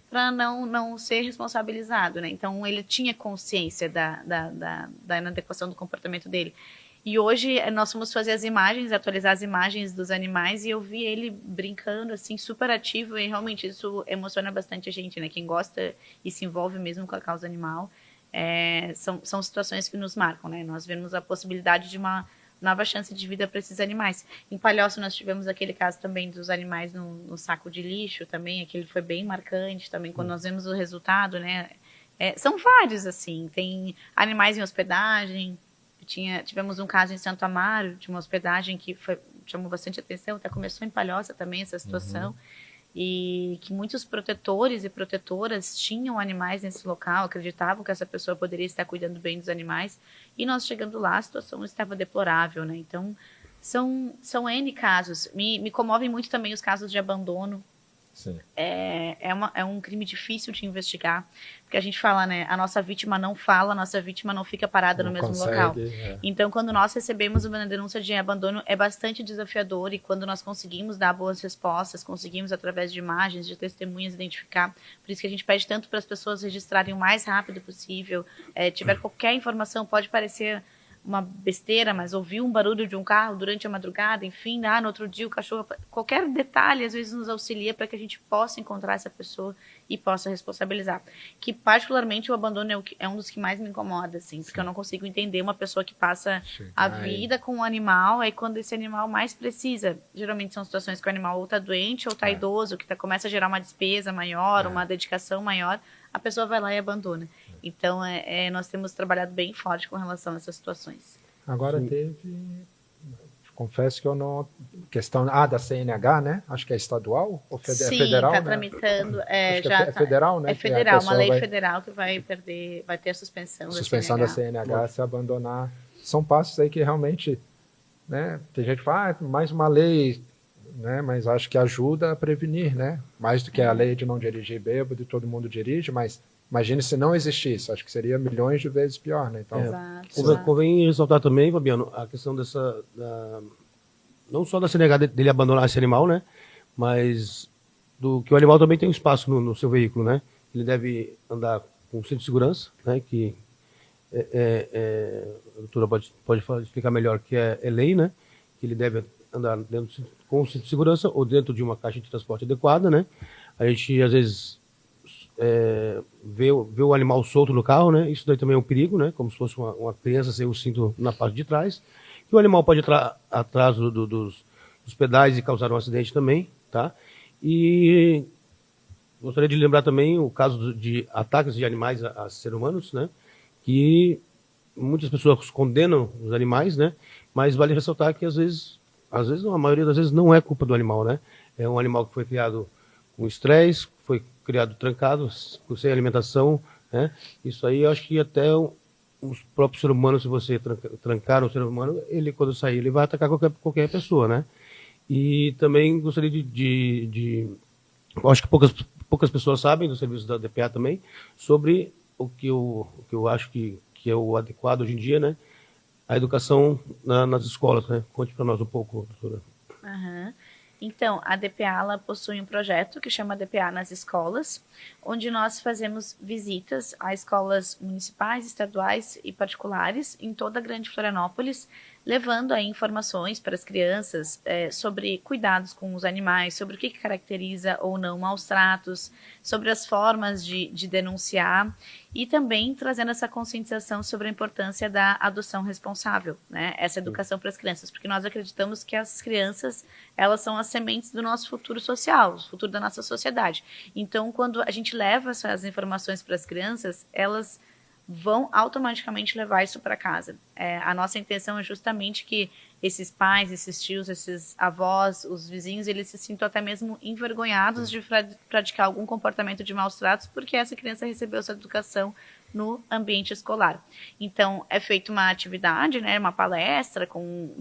para não ser responsabilizado, né? Então, ele tinha consciência da inadequação do comportamento dele. E hoje, nós fomos fazer as imagens, atualizar as imagens dos animais, e eu vi ele brincando, assim, super ativo, e realmente isso emociona bastante a gente, né? Quem gosta e se envolve mesmo com a causa animal, são situações que nos marcam, né? Nós vemos a possibilidade de uma nova chance de vida para esses animais. Em Palhoça nós tivemos aquele caso também dos animais no saco de lixo também, aquele foi bem marcante também, quando nós vemos o resultado, né? São vários, assim, tem animais em hospedagem, tivemos um caso em Santo Amaro, de uma hospedagem que chamou bastante atenção, até começou em Palhoça também essa situação. e que muitos protetores e protetoras tinham animais nesse local, acreditavam que essa pessoa poderia estar cuidando bem dos animais, e nós chegando lá, a situação estava deplorável, né? Então, são N casos. Me comovem muito também os casos de abandono. Sim. É um crime difícil de investigar, porque a gente fala, né, a nossa vítima não fala, a nossa vítima não fica parada no mesmo local. Então, quando nós recebemos uma denúncia de abandono, é bastante desafiador, e quando nós conseguimos dar boas respostas, conseguimos, através de imagens, de testemunhas, identificar. Por isso que a gente pede tanto para as pessoas registrarem o mais rápido possível. Tiver qualquer informação, pode parecer uma besteira, mas ouviu um barulho de um carro durante a madrugada, enfim, no outro dia o cachorro... Qualquer detalhe, às vezes, nos auxilia para que a gente possa encontrar essa pessoa e possa responsabilizar. Que, particularmente, o abandono é um dos que mais me incomoda, assim, porque eu não consigo entender uma pessoa que passa a vida com um animal, aí quando esse animal mais precisa, geralmente são situações que o animal ou está doente ou está idoso, que começa a gerar uma despesa maior, uma dedicação maior, a pessoa vai lá e abandona. Então, nós temos trabalhado bem forte com relação a essas situações. Agora confesso que eu não... Questão da CNH, né? Acho que é estadual ou Sim, federal, está né? tramitando. É federal, né? É federal, uma lei federal que vai ter a suspensão da CNH se abandonar. São passos aí que realmente, né? Tem gente que fala, mais uma lei, né? Mas acho que ajuda a prevenir, né? Mais do que a lei de não dirigir bêbado e todo mundo dirige, mas imagine se não existisse, acho que seria milhões de vezes pior, né? Então, Exato. Convém ressaltar também, Fabiano, a questão não só da CNH dele abandonar esse animal, né? Mas que o animal também tem um espaço no seu veículo, né? Ele deve andar com cinto de segurança, né? Que a doutora pode explicar melhor, que é lei, né? Que ele deve andar com cinto de segurança ou dentro de uma caixa de transporte adequada, né? A gente, às vezes, vê o animal solto no carro, né? Isso daí também é um perigo, né? Como se fosse uma criança sem o cinto na parte de trás. Que o animal pode entrar atrás dos pedais e causar um acidente também, tá? E gostaria de lembrar também o caso de ataques de animais a seres humanos, né? Que muitas pessoas condenam os animais, né? Mas vale ressaltar que às vezes não, a maioria das vezes não é culpa do animal, né? É um animal que foi criado com estresse, foi criado trancado, sem alimentação, né? Isso aí eu acho que até os próprios seres humanos, se você trancar um ser humano, ele quando sair, ele vai atacar qualquer pessoa, né? E também gostaria eu acho que poucas pessoas sabem do serviço da DPA também, sobre o que eu acho que é o adequado hoje em dia, né? A educação nas escolas, né? Conte para nós um pouco, doutora. Então, a DPA ela possui um projeto que chama DPA nas escolas, onde nós fazemos visitas a escolas municipais, estaduais e particulares em toda a Grande Florianópolis, levando aí informações para as crianças sobre cuidados com os animais, sobre o que caracteriza ou não maus tratos, sobre as formas de denunciar e também trazendo essa conscientização sobre a importância da adoção responsável, né? Essa educação para as crianças, porque nós acreditamos que as crianças, elas são as sementes do nosso futuro social, o futuro da nossa sociedade. Então, quando a gente leva essas informações para as crianças, elas vão automaticamente levar isso para casa. A nossa intenção é justamente que esses pais, esses tios, esses avós, os vizinhos, eles se sintam até mesmo envergonhados de praticar algum comportamento de maus tratos, porque essa criança recebeu essa educação no ambiente escolar. Então, é feita uma atividade, né, uma palestra com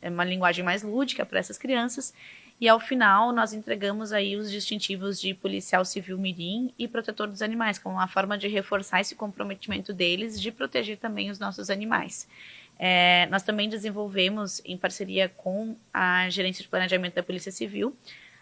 uma linguagem mais lúdica para essas crianças, e ao final nós entregamos aí os distintivos de policial civil mirim e protetor dos animais, como uma forma de reforçar esse comprometimento deles de proteger também os nossos animais. Nós também desenvolvemos, em parceria com a Gerência de Planejamento da Polícia Civil,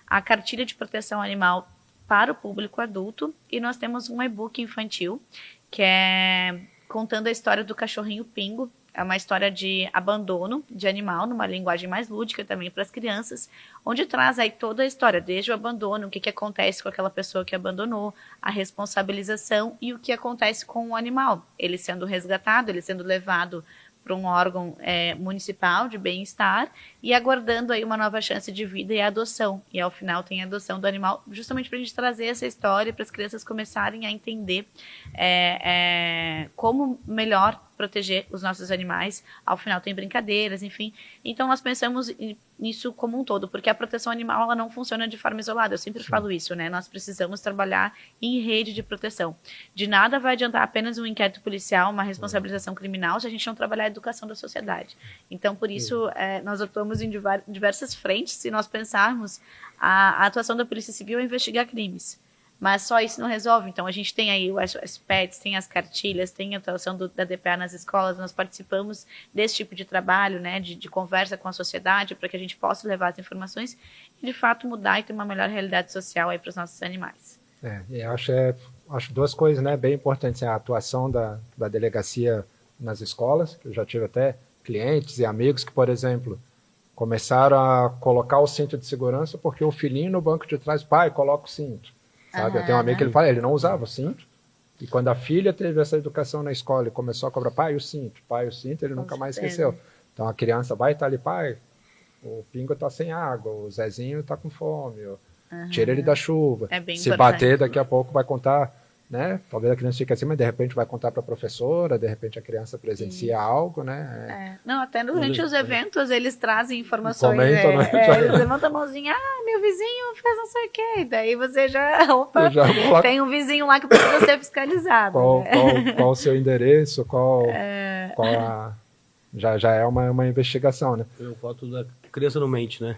a cartilha de proteção animal para o público adulto, e nós temos um e-book infantil, que é contando a história do cachorrinho Pingo. É uma história de abandono de animal, numa linguagem mais lúdica também para as crianças, onde traz aí toda a história, desde o abandono, o que acontece com aquela pessoa que abandonou, a responsabilização e o que acontece com o animal. Ele sendo resgatado, ele sendo levado para um órgão municipal de bem-estar e aguardando aí uma nova chance de vida e adoção. E ao final tem a adoção do animal, justamente para a gente trazer essa história para as crianças começarem a entender como melhor proteger os nossos animais. Ao final tem brincadeiras, enfim. Então nós pensamos nisso como um todo, porque a proteção animal ela não funciona de forma isolada. Eu sempre falo isso, né? Nós precisamos trabalhar em rede de proteção. De nada vai adiantar apenas um inquérito policial, uma responsabilização criminal, se a gente não trabalhar a educação da sociedade. Então, por isso, nós atuamos em diversas frentes. Se nós pensarmos, a atuação da Polícia Civil é investigar crimes. Mas só isso não resolve. Então, a gente tem aí as PETs, tem as cartilhas, tem a atuação da DPA nas escolas. Nós participamos desse tipo de trabalho, né, de conversa com a sociedade, para que a gente possa levar as informações e, de fato, mudar e ter uma melhor realidade social aí para os nossos animais. Eu acho duas coisas, né, bem importantes. A atuação da delegacia nas escolas, que eu já tive até clientes e amigos que, por exemplo, começaram a colocar o cinto de segurança porque o filhinho no banco de trás, pai, coloca o cinto. Sabe? Eu tenho um amigo que ele fala, ele não usava o cinto, e quando a filha teve essa educação na escola e começou a cobrar, pai, o cinto, ele nunca mais esqueceu. Então a criança vai estar ali, pai, o Pingo está sem água, o Zezinho está com fome, tira ele da chuva. Se bater, daqui a pouco vai contar, né? Talvez a criança fique assim, mas de repente vai contar para a professora, de repente a criança presencia algo, né? Não, até durante os eventos eles trazem informações. Comentam, né? Eles levantam a mãozinha, meu vizinho fez não sei o quê. Daí você opa, tem um vizinho lá que precisa ser fiscalizado. Qual o seu endereço, já é uma investigação, né? É o fato da criança não mente, né?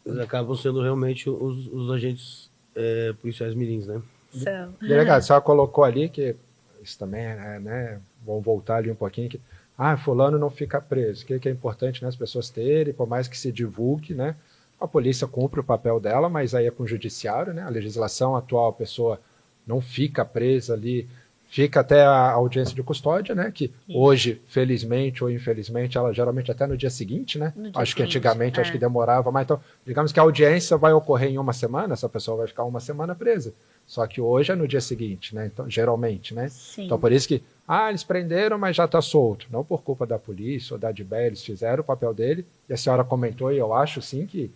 Eles acabam sendo realmente os agentes policiais mirins, né? Delegado, a senhora colocou ali que isso também né? Vamos voltar ali um pouquinho que fulano não fica preso, que é importante, né, as pessoas terem, por mais que se divulgue, né? A polícia cumpre o papel dela, mas aí é com o judiciário, né? A legislação atual, a pessoa não fica presa ali, fica até a audiência de custódia, né? Que hoje, felizmente ou infelizmente, ela geralmente até no dia seguinte, né? Acho que antigamente acho que demorava, mas então, digamos que a audiência vai ocorrer em uma semana, essa pessoa vai ficar uma semana presa. Só que hoje é no dia seguinte, né? Então, geralmente, né? Sim. Então, por isso que, eles prenderam, mas já está solto. Não por culpa da polícia ou da DBE, eles fizeram o papel dele. E a senhora comentou, e eu acho, sim, que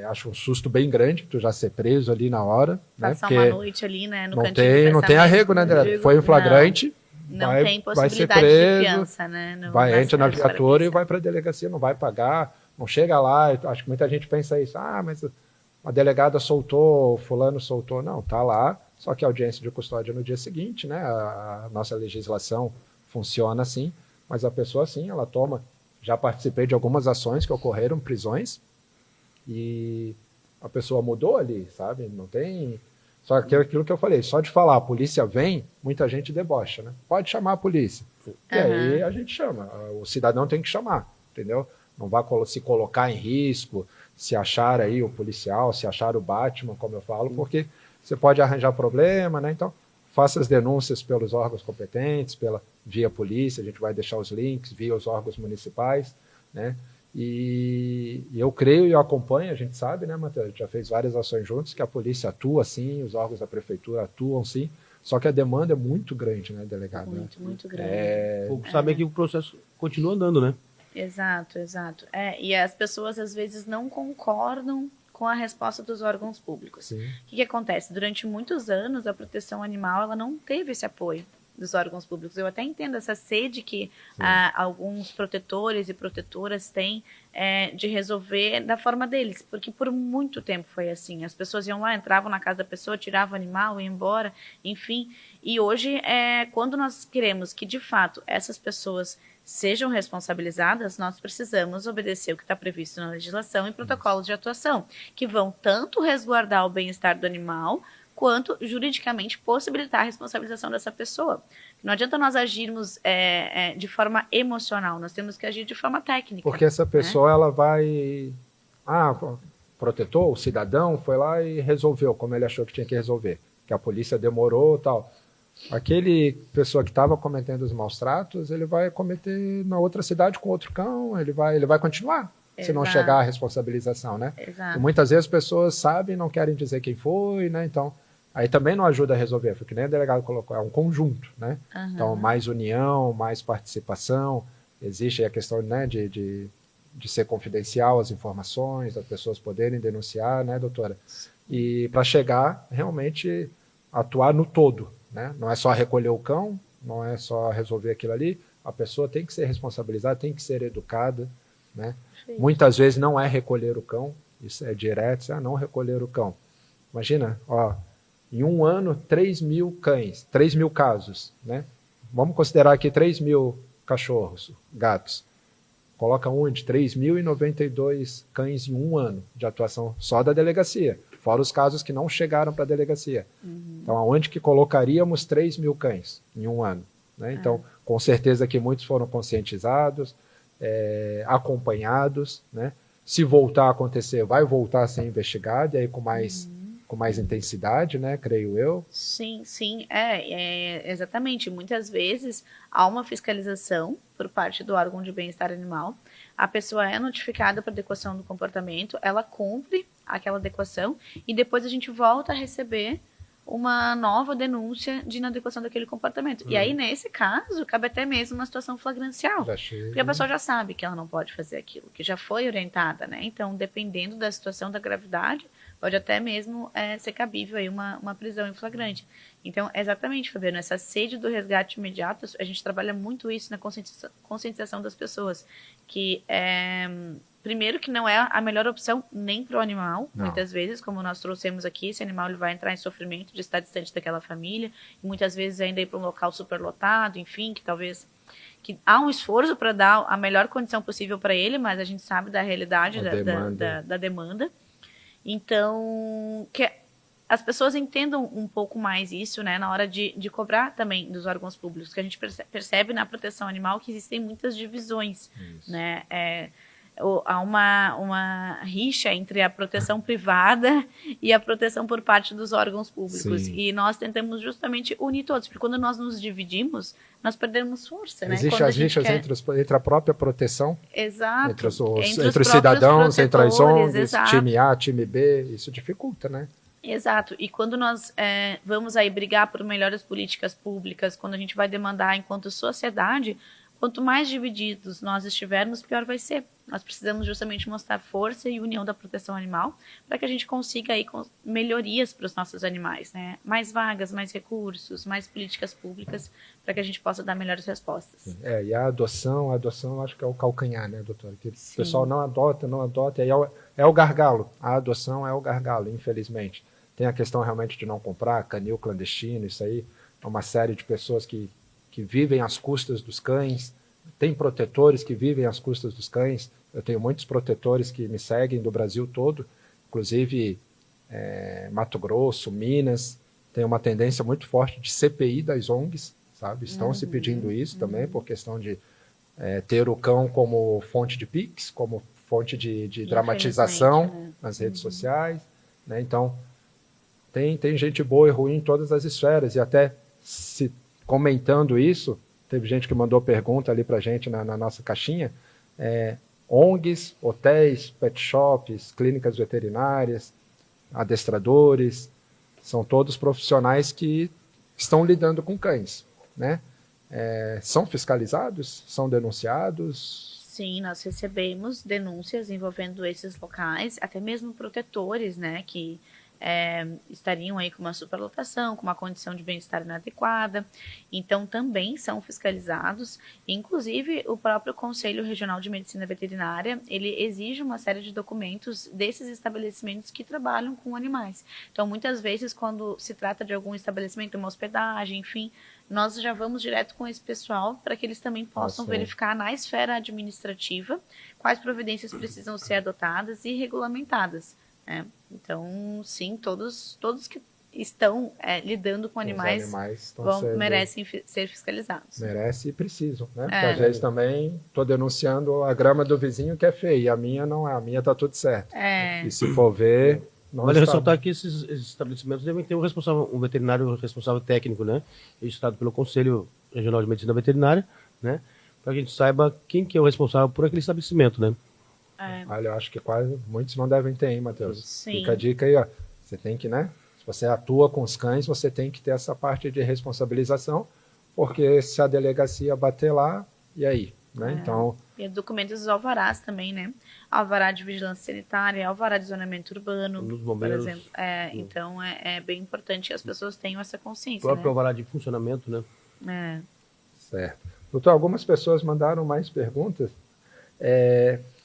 acho um susto bem grande, tu já ser preso ali na hora. Passar né? uma noite ali, né? No Não tem arrego, né, André? Foi em flagrante. Não tem possibilidade vai ser preso, de fiança, né? Entra na viatura e vai para a delegacia, não vai pagar, não chega lá. Acho que muita gente pensa isso, mas a delegada soltou, fulano soltou. Não, tá lá, só que a audiência de custódia no dia seguinte, né? A nossa legislação funciona assim, mas a pessoa, sim, ela toma. Já participei de algumas ações que ocorreram, prisões, e a pessoa mudou ali, sabe? Não tem. Só que aquilo que eu falei, só de falar, a polícia vem, muita gente debocha, né? Pode chamar a polícia. E aí a gente chama. O cidadão tem que chamar, entendeu? Não vai se colocar em risco, se achar aí o policial, se achar o Batman, como eu falo, porque você pode arranjar problema, né? Então, faça as denúncias pelos órgãos competentes, via polícia, a gente vai deixar os links, via os órgãos municipais, né? E eu creio e eu acompanho, a gente sabe, né, Matheus? A gente já fez várias ações juntos, que a polícia atua sim, os órgãos da prefeitura atuam sim, só que a demanda é muito grande, né, delegado? Muito grande. Poucos sabem que o processo continua andando, né? Exato. E as pessoas às vezes não concordam com a resposta dos órgãos públicos. O que acontece? Durante muitos anos, a proteção animal ela não teve esse apoio dos órgãos públicos. Eu até entendo essa sede que alguns protetores e protetoras têm de resolver da forma deles, porque por muito tempo foi assim. As pessoas iam lá, entravam na casa da pessoa, tiravam o animal, iam embora, enfim. E hoje, quando nós queremos que, de fato, essas pessoas sejam responsabilizadas, nós precisamos obedecer o que está previsto na legislação e protocolos de atuação, que vão tanto resguardar o bem-estar do animal, quanto juridicamente possibilitar a responsabilização dessa pessoa. Não adianta nós agirmos de forma emocional, nós temos que agir de forma técnica. Porque essa pessoa, ela vai... protetor, o cidadão foi lá e resolveu, como ele achou que tinha que resolver, que a polícia demorou e tal. Aquele pessoa que estava cometendo os maus tratos, ele vai cometer na outra cidade com outro cão, ele vai continuar. Se não chegar à responsabilização, né? Exato. E muitas vezes as pessoas sabem e não querem dizer quem foi, né? Então, aí também não ajuda a resolver, porque nem o delegado colocou, é um conjunto, né? Então, mais união, mais participação, existe aí a questão, né, de ser confidencial as informações, as pessoas poderem denunciar, né, doutora? E para chegar, realmente, atuar no todo, né? Não é só recolher o cão, não é só resolver aquilo ali, a pessoa tem que ser responsabilizada, tem que ser educada, né? Muitas vezes não é recolher o cão, isso é direto, não recolher o cão. Imagina, ó, em um ano, 3.000 cães, 3.000 casos, né? Vamos considerar aqui 3.000 cachorros, gatos. Coloca onde? 3.092 cães em um ano de atuação só da delegacia, fora os casos que não chegaram para a delegacia. Então, aonde que colocaríamos 3.000 cães em um ano? Né? Então, com certeza que muitos foram conscientizados, acompanhados, né? Se voltar a acontecer, vai voltar a ser investigado, e aí com mais intensidade, né? Creio eu. Sim, sim, exatamente. Muitas vezes há uma fiscalização por parte do órgão de bem-estar animal, a pessoa é notificada para adequação do comportamento, ela cumpre aquela adequação e depois a gente volta a receber uma nova denúncia de inadequação daquele comportamento. E aí, nesse caso, cabe até mesmo uma situação flagrancial. Porque a pessoa já sabe que ela não pode fazer aquilo, que já foi orientada, né? Então, dependendo da situação, da gravidade, pode até mesmo ser cabível aí uma prisão em flagrante. Então, exatamente, Fabiano, essa sede do resgate imediato, a gente trabalha muito isso na conscientização das pessoas, que primeiro que não é a melhor opção nem para o animal, muitas vezes, como nós trouxemos aqui, esse animal ele vai entrar em sofrimento de estar distante daquela família, e muitas vezes ainda ir para um local superlotado, enfim, que talvez que há um esforço para dar a melhor condição possível para ele, mas a gente sabe da realidade da demanda. Então, que as pessoas entendam um pouco mais isso, né, na hora de cobrar também dos órgãos públicos, que a gente percebe na proteção animal que existem muitas divisões, né, há uma rixa entre a proteção privada e a proteção por parte dos órgãos públicos. Sim. E nós tentamos justamente unir todos, porque quando nós nos dividimos, nós perdemos força. Existem as rixas entre a própria proteção, exato. entre os cidadãos, entre as ONGs, time A, time B, isso dificulta, né? Exato, e quando nós vamos aí brigar por melhores políticas públicas, quando a gente vai demandar enquanto sociedade, quanto mais divididos nós estivermos, pior vai ser. Nós precisamos justamente mostrar força e união da proteção animal para que a gente consiga aí melhorias para os nossos animais, né? Mais vagas, mais recursos, mais políticas públicas para que a gente possa dar melhores respostas. E a adoção acho que é o calcanhar, né, doutora? Que o pessoal não adota, e aí é o gargalo. A adoção é o gargalo, infelizmente. Tem a questão realmente de não comprar, canil clandestino, isso aí é uma série de pessoas que vivem às custas dos cães, tem protetores que vivem às custas dos cães, eu tenho muitos protetores que me seguem do Brasil todo, inclusive Mato Grosso, Minas, tem uma tendência muito forte de CPI das ONGs, sabe? Estão se pedindo isso também, por questão de ter o cão como fonte de PIX, como fonte de dramatização nas redes sociais, né? Então, tem gente boa e ruim em todas as esferas, e até se comentando isso, teve gente que mandou pergunta ali para a gente na nossa caixinha, ONGs, hotéis, pet shops, clínicas veterinárias, adestradores, são todos profissionais que estão lidando com cães, né? São fiscalizados? São denunciados? Sim, nós recebemos denúncias envolvendo esses locais, até mesmo protetores, né, que estariam aí com uma superlotação, com uma condição de bem-estar inadequada, então também são fiscalizados, inclusive o próprio Conselho Regional de Medicina Veterinária, ele exige uma série de documentos desses estabelecimentos que trabalham com animais. Então, muitas vezes, quando se trata de algum estabelecimento, uma hospedagem, enfim, nós já vamos direto com esse pessoal para que eles também possam verificar na esfera administrativa quais providências precisam ser adotadas e regulamentadas. Então, sim, todos que estão lidando com animais merecem ser fiscalizados. Merecem e precisam, né? Porque às vezes também estou denunciando a grama do vizinho que é feia, e a minha não é, a minha está tudo certo. E se for ver... Vale ressaltar que esses estabelecimentos devem ter um veterinário responsável técnico, né? Registrado pelo Conselho Regional de Medicina Veterinária, né? Para que a gente saiba quem que é o responsável por aquele estabelecimento, né? Olha, eu acho que muitos não devem ter, hein, Matheus? Sim. Fica a dica aí, ó. Você tem que, né? Se você atua com os cães, você tem que ter essa parte de responsabilização, porque se a delegacia bater lá, e aí? Né? Então... E documentos dos alvarás também, né? Alvará de vigilância sanitária, alvará de zonamento urbano, por exemplo. Então, é bem importante que as pessoas tenham essa consciência. O próprio alvará de funcionamento, né? Certo. Doutor, algumas pessoas mandaram mais perguntas.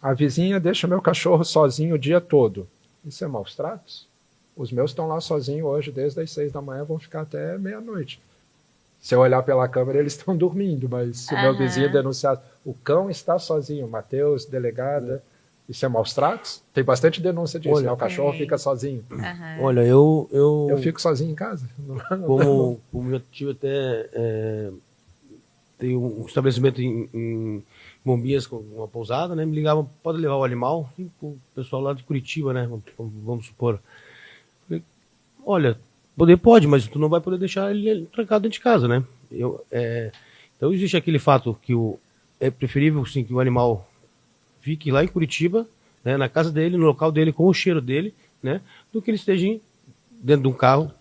A vizinha deixa o meu cachorro sozinho o dia todo. Isso é maus tratos? Os meus estão lá sozinhos hoje, desde as 6 da manhã, vão ficar até meia-noite. Se eu olhar pela câmera, eles estão dormindo, mas se o meu vizinho denunciar, o cão está sozinho, Matheus, delegada, isso é maus tratos? Tem bastante denúncia disso, né? O cachorro fica sozinho. Olha, eu fico sozinho em casa. Como já tive até... tem um estabelecimento em Bombias, com uma pousada, né? Me ligavam, pode levar o animal? O pessoal lá de Curitiba, né? Vamos supor. Falei, olha, poder pode, mas tu não vai poder deixar ele trancado dentro de casa, né? Então existe aquele fato que é preferível, sim, que o animal fique lá em Curitiba, né? Na casa dele, no local dele, com o cheiro dele, né? Do que ele esteja dentro de um carro,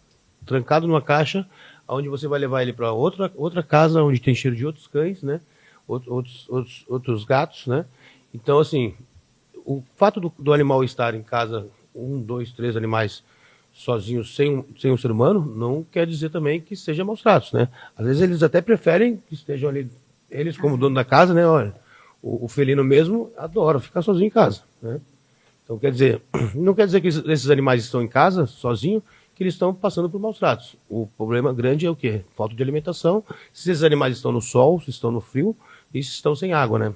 trancado numa caixa, onde você vai levar ele para outra casa, onde tem cheiro de outros cães, né? Outros gatos, né? Então, assim, o fato do animal estar em casa, 1, 2, 3 animais sozinhos, sem um ser humano, não quer dizer também que seja maus tratos, né? Às vezes eles até preferem que estejam ali, eles como dono da casa, né? Olha, o felino mesmo adora ficar sozinho em casa, né? Então, quer dizer, não quer dizer que esses animais estão em casa, sozinhos, que eles estão passando por maus tratos. O problema grande é o quê? Falta de alimentação. Se esses animais estão no sol, se estão no frio, e se estão sem água, né?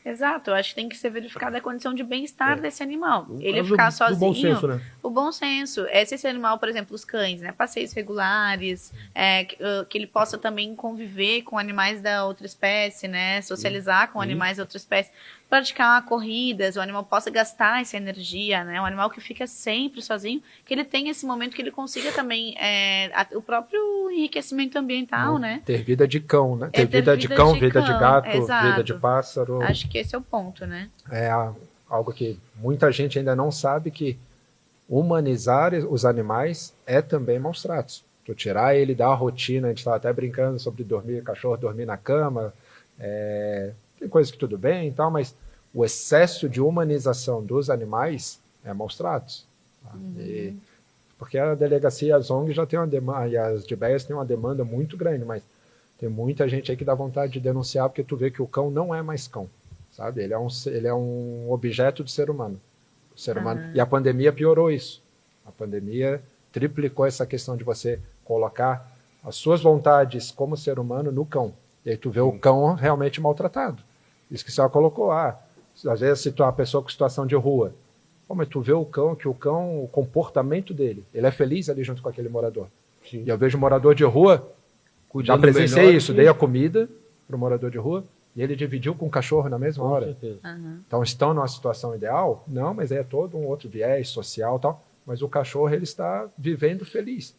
Exato, eu acho que tem que ser verificada a condição de bem-estar desse animal. Ele ficar sozinho... O bom senso, né? O bom senso. Se esse animal, por exemplo, os cães, né? Passeios regulares, que ele possa também conviver com animais da outra espécie, né? Socializar com animais da outra espécie. Praticar corridas, o animal possa gastar essa energia, né? Um animal que fica sempre sozinho, que ele tenha esse momento que ele consiga também o próprio enriquecimento ambiental, né? Ter vida de cão, né? Ter vida de cão, vida de gato, vida de pássaro. Acho que esse é o ponto, né? É algo que muita gente ainda não sabe, que humanizar os animais é também maus tratos. Tu tirar ele da rotina, a gente estava até brincando sobre cachorro dormir na cama, tem coisas que tudo bem e tal, mas o excesso de humanização dos animais é maus tratos. Tá? Porque a delegacia, as ONGs já tem uma demanda, e as DBEAs têm uma demanda muito grande, mas tem muita gente aí que dá vontade de denunciar, porque tu vê que o cão não é mais cão, sabe? Ele é um objeto do ser humano. O ser humano. E a pandemia piorou isso. A pandemia triplicou essa questão de você colocar as suas vontades como ser humano no cão. E aí tu vê o cão realmente maltratado. Isso que a senhora colocou. Às vezes a pessoa com situação de rua. Mas tu vê o cão, o comportamento dele, ele é feliz ali junto com aquele morador. Sim. E eu vejo morador de rua, já presenciei isso, dei a comida para o morador de rua, e ele dividiu com o cachorro na mesma hora. Certeza. Então estão numa situação ideal? Não, mas é todo um outro viés social e tal. Mas o cachorro, ele está vivendo feliz.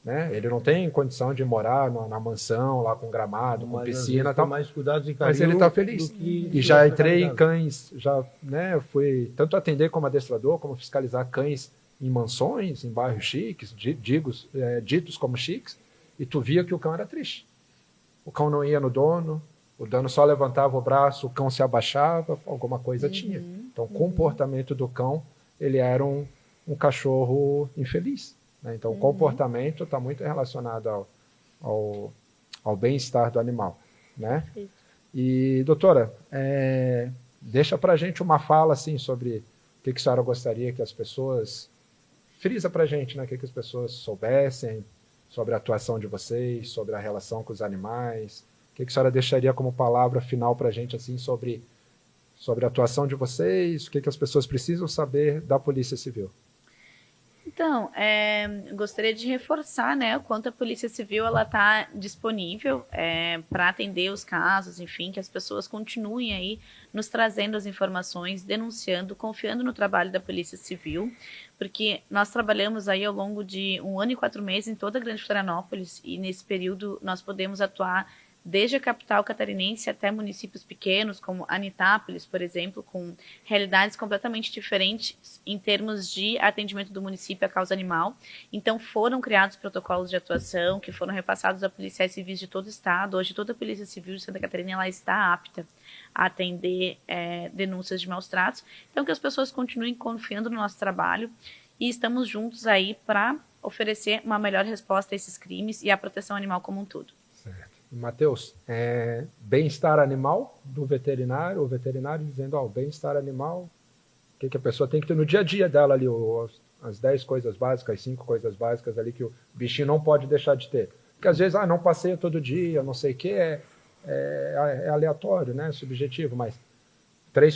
Né? Ele não tem condição de morar na mansão, lá com gramado, com piscina e tal. Mais cuidados e carinho, mas ele está feliz. E já entrei em cães, fui tanto atender como adestrador, como fiscalizar cães em mansões, em bairros chiques, ditos como chiques, e tu via que o cão era triste. O cão não ia no dono, o dono só levantava o braço, o cão se abaixava, alguma coisa tinha. Então o comportamento do cão, ele era um cachorro infeliz. Né? Então, o comportamento está muito relacionado ao bem-estar do animal. Né? E, doutora, deixa para a gente uma fala assim, sobre o que a senhora gostaria que as pessoas... Frisa para a gente, né? O que as pessoas soubessem sobre a atuação de vocês, sobre a relação com os animais. O que a senhora deixaria como palavra final para a gente assim, sobre a atuação de vocês, o que as pessoas precisam saber da Polícia Civil? Então, gostaria de reforçar, né, o quanto a Polícia Civil está disponível para atender os casos, enfim, que as pessoas continuem aí nos trazendo as informações, denunciando, confiando no trabalho da Polícia Civil, porque nós trabalhamos aí ao longo de 1 ano e 4 meses em toda a Grande Florianópolis, e nesse período nós podemos atuar desde a capital catarinense até municípios pequenos, como Anitápolis, por exemplo, com realidades completamente diferentes em termos de atendimento do município à causa animal. Então, foram criados protocolos de atuação que foram repassados a policiais civis de todo o estado. Hoje, toda a Polícia Civil de Santa Catarina ela está apta a atender denúncias de maus tratos. Então, que as pessoas continuem confiando no nosso trabalho e estamos juntos aí para oferecer uma melhor resposta a esses crimes e à proteção animal como um todo. Certo. Matheus, bem-estar animal do veterinário, o veterinário dizendo, o bem-estar animal, o que a pessoa tem que ter no dia a dia dela ali, as 10 coisas básicas, as 5 coisas básicas ali que o bichinho não pode deixar de ter. Porque às vezes, não passeia todo dia, não sei o que, é aleatório, né, subjetivo, mas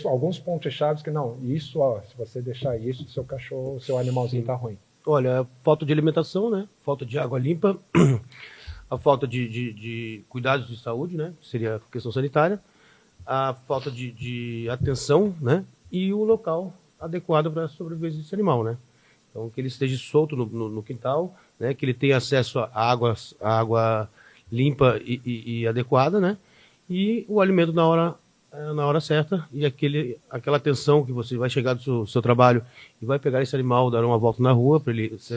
alguns pontos-chave que não, isso, se você deixar isso, seu cachorro, seu animalzinho está ruim. Olha, falta de alimentação, né, falta de água limpa, a falta de cuidados de saúde, né, seria a questão sanitária, a falta de atenção, né, e o local adequado para a sobrevivência desse animal, né. Então, que ele esteja solto no quintal, né, que ele tenha acesso a água limpa e adequada, né, e o alimento na hora certa, e aquela atenção que você vai chegar do seu trabalho e vai pegar esse animal, dar uma volta na rua para ele se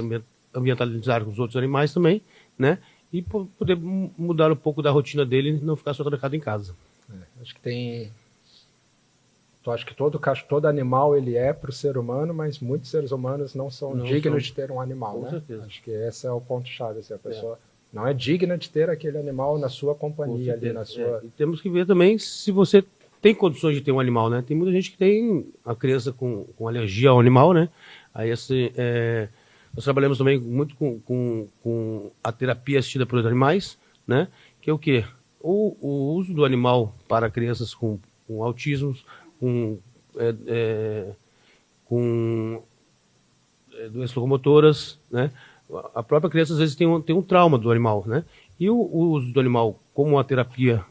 ambientalizar com os outros animais também, né, e poder mudar um pouco da rotina dele e não ficar só trancado em casa. Acho que acho que todo animal ele é para o ser humano, mas muitos seres humanos não são dignos de ter um animal, com né? certeza. Acho que esse é o ponto-chave. Assim, a pessoa não é digna de ter aquele animal na sua companhia, ali na sua... E temos que ver também se você tem condições de ter um animal, né? Tem muita gente que tem a criança com alergia ao animal, né? Aí, assim, nós trabalhamos também muito com a terapia assistida por animais, né? Que é o quê? O uso do animal para crianças com autismo, com doenças locomotoras, né? A própria criança às vezes tem um trauma do animal, né? E o uso do animal como uma terapia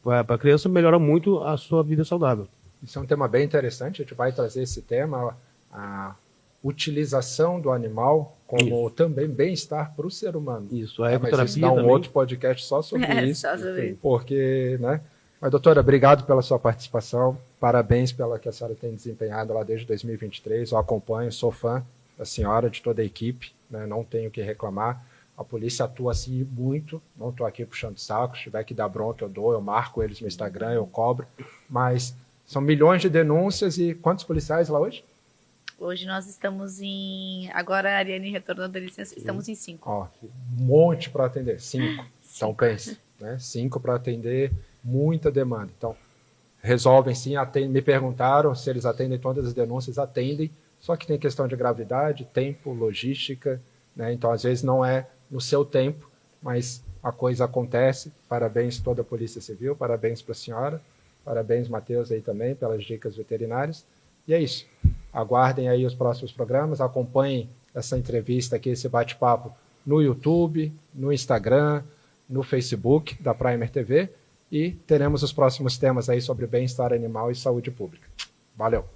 para a criança melhora muito a sua vida saudável. Isso é um tema bem interessante, a gente vai trazer esse tema, a utilização do animal como também bem-estar para o ser humano. Isso, a ecoterapia mas isso dá um outro podcast só sobre isso. Só sobre isso. Porque, né? Mas, doutora, obrigado pela sua participação, parabéns pela que a senhora tem desempenhado lá desde 2023, eu acompanho, sou fã da senhora, de toda a equipe, né? Não tenho o que reclamar. A polícia atua assim muito, não estou aqui puxando saco, se tiver que dar bronca eu marco eles no Instagram, eu cobro, mas são milhões de denúncias e quantos policiais lá hoje? Hoje nós estamos agora a Ariane retornou da licença, estamos em 5. Um monte para atender, 5, então pense, né? 5 para atender muita demanda, então resolvem sim, me perguntaram se eles atendem todas as denúncias, atendem, só que tem questão de gravidade, tempo, logística, né? Então às vezes não é no seu tempo, mas a coisa acontece. Parabéns toda a Polícia Civil, parabéns para a senhora, parabéns Matheus aí também pelas dicas veterinárias. E é isso. Aguardem aí os próximos programas, acompanhem essa entrevista aqui, esse bate-papo no YouTube, no Instagram, no Facebook da Primer TV e teremos os próximos temas aí sobre bem-estar animal e saúde pública. Valeu!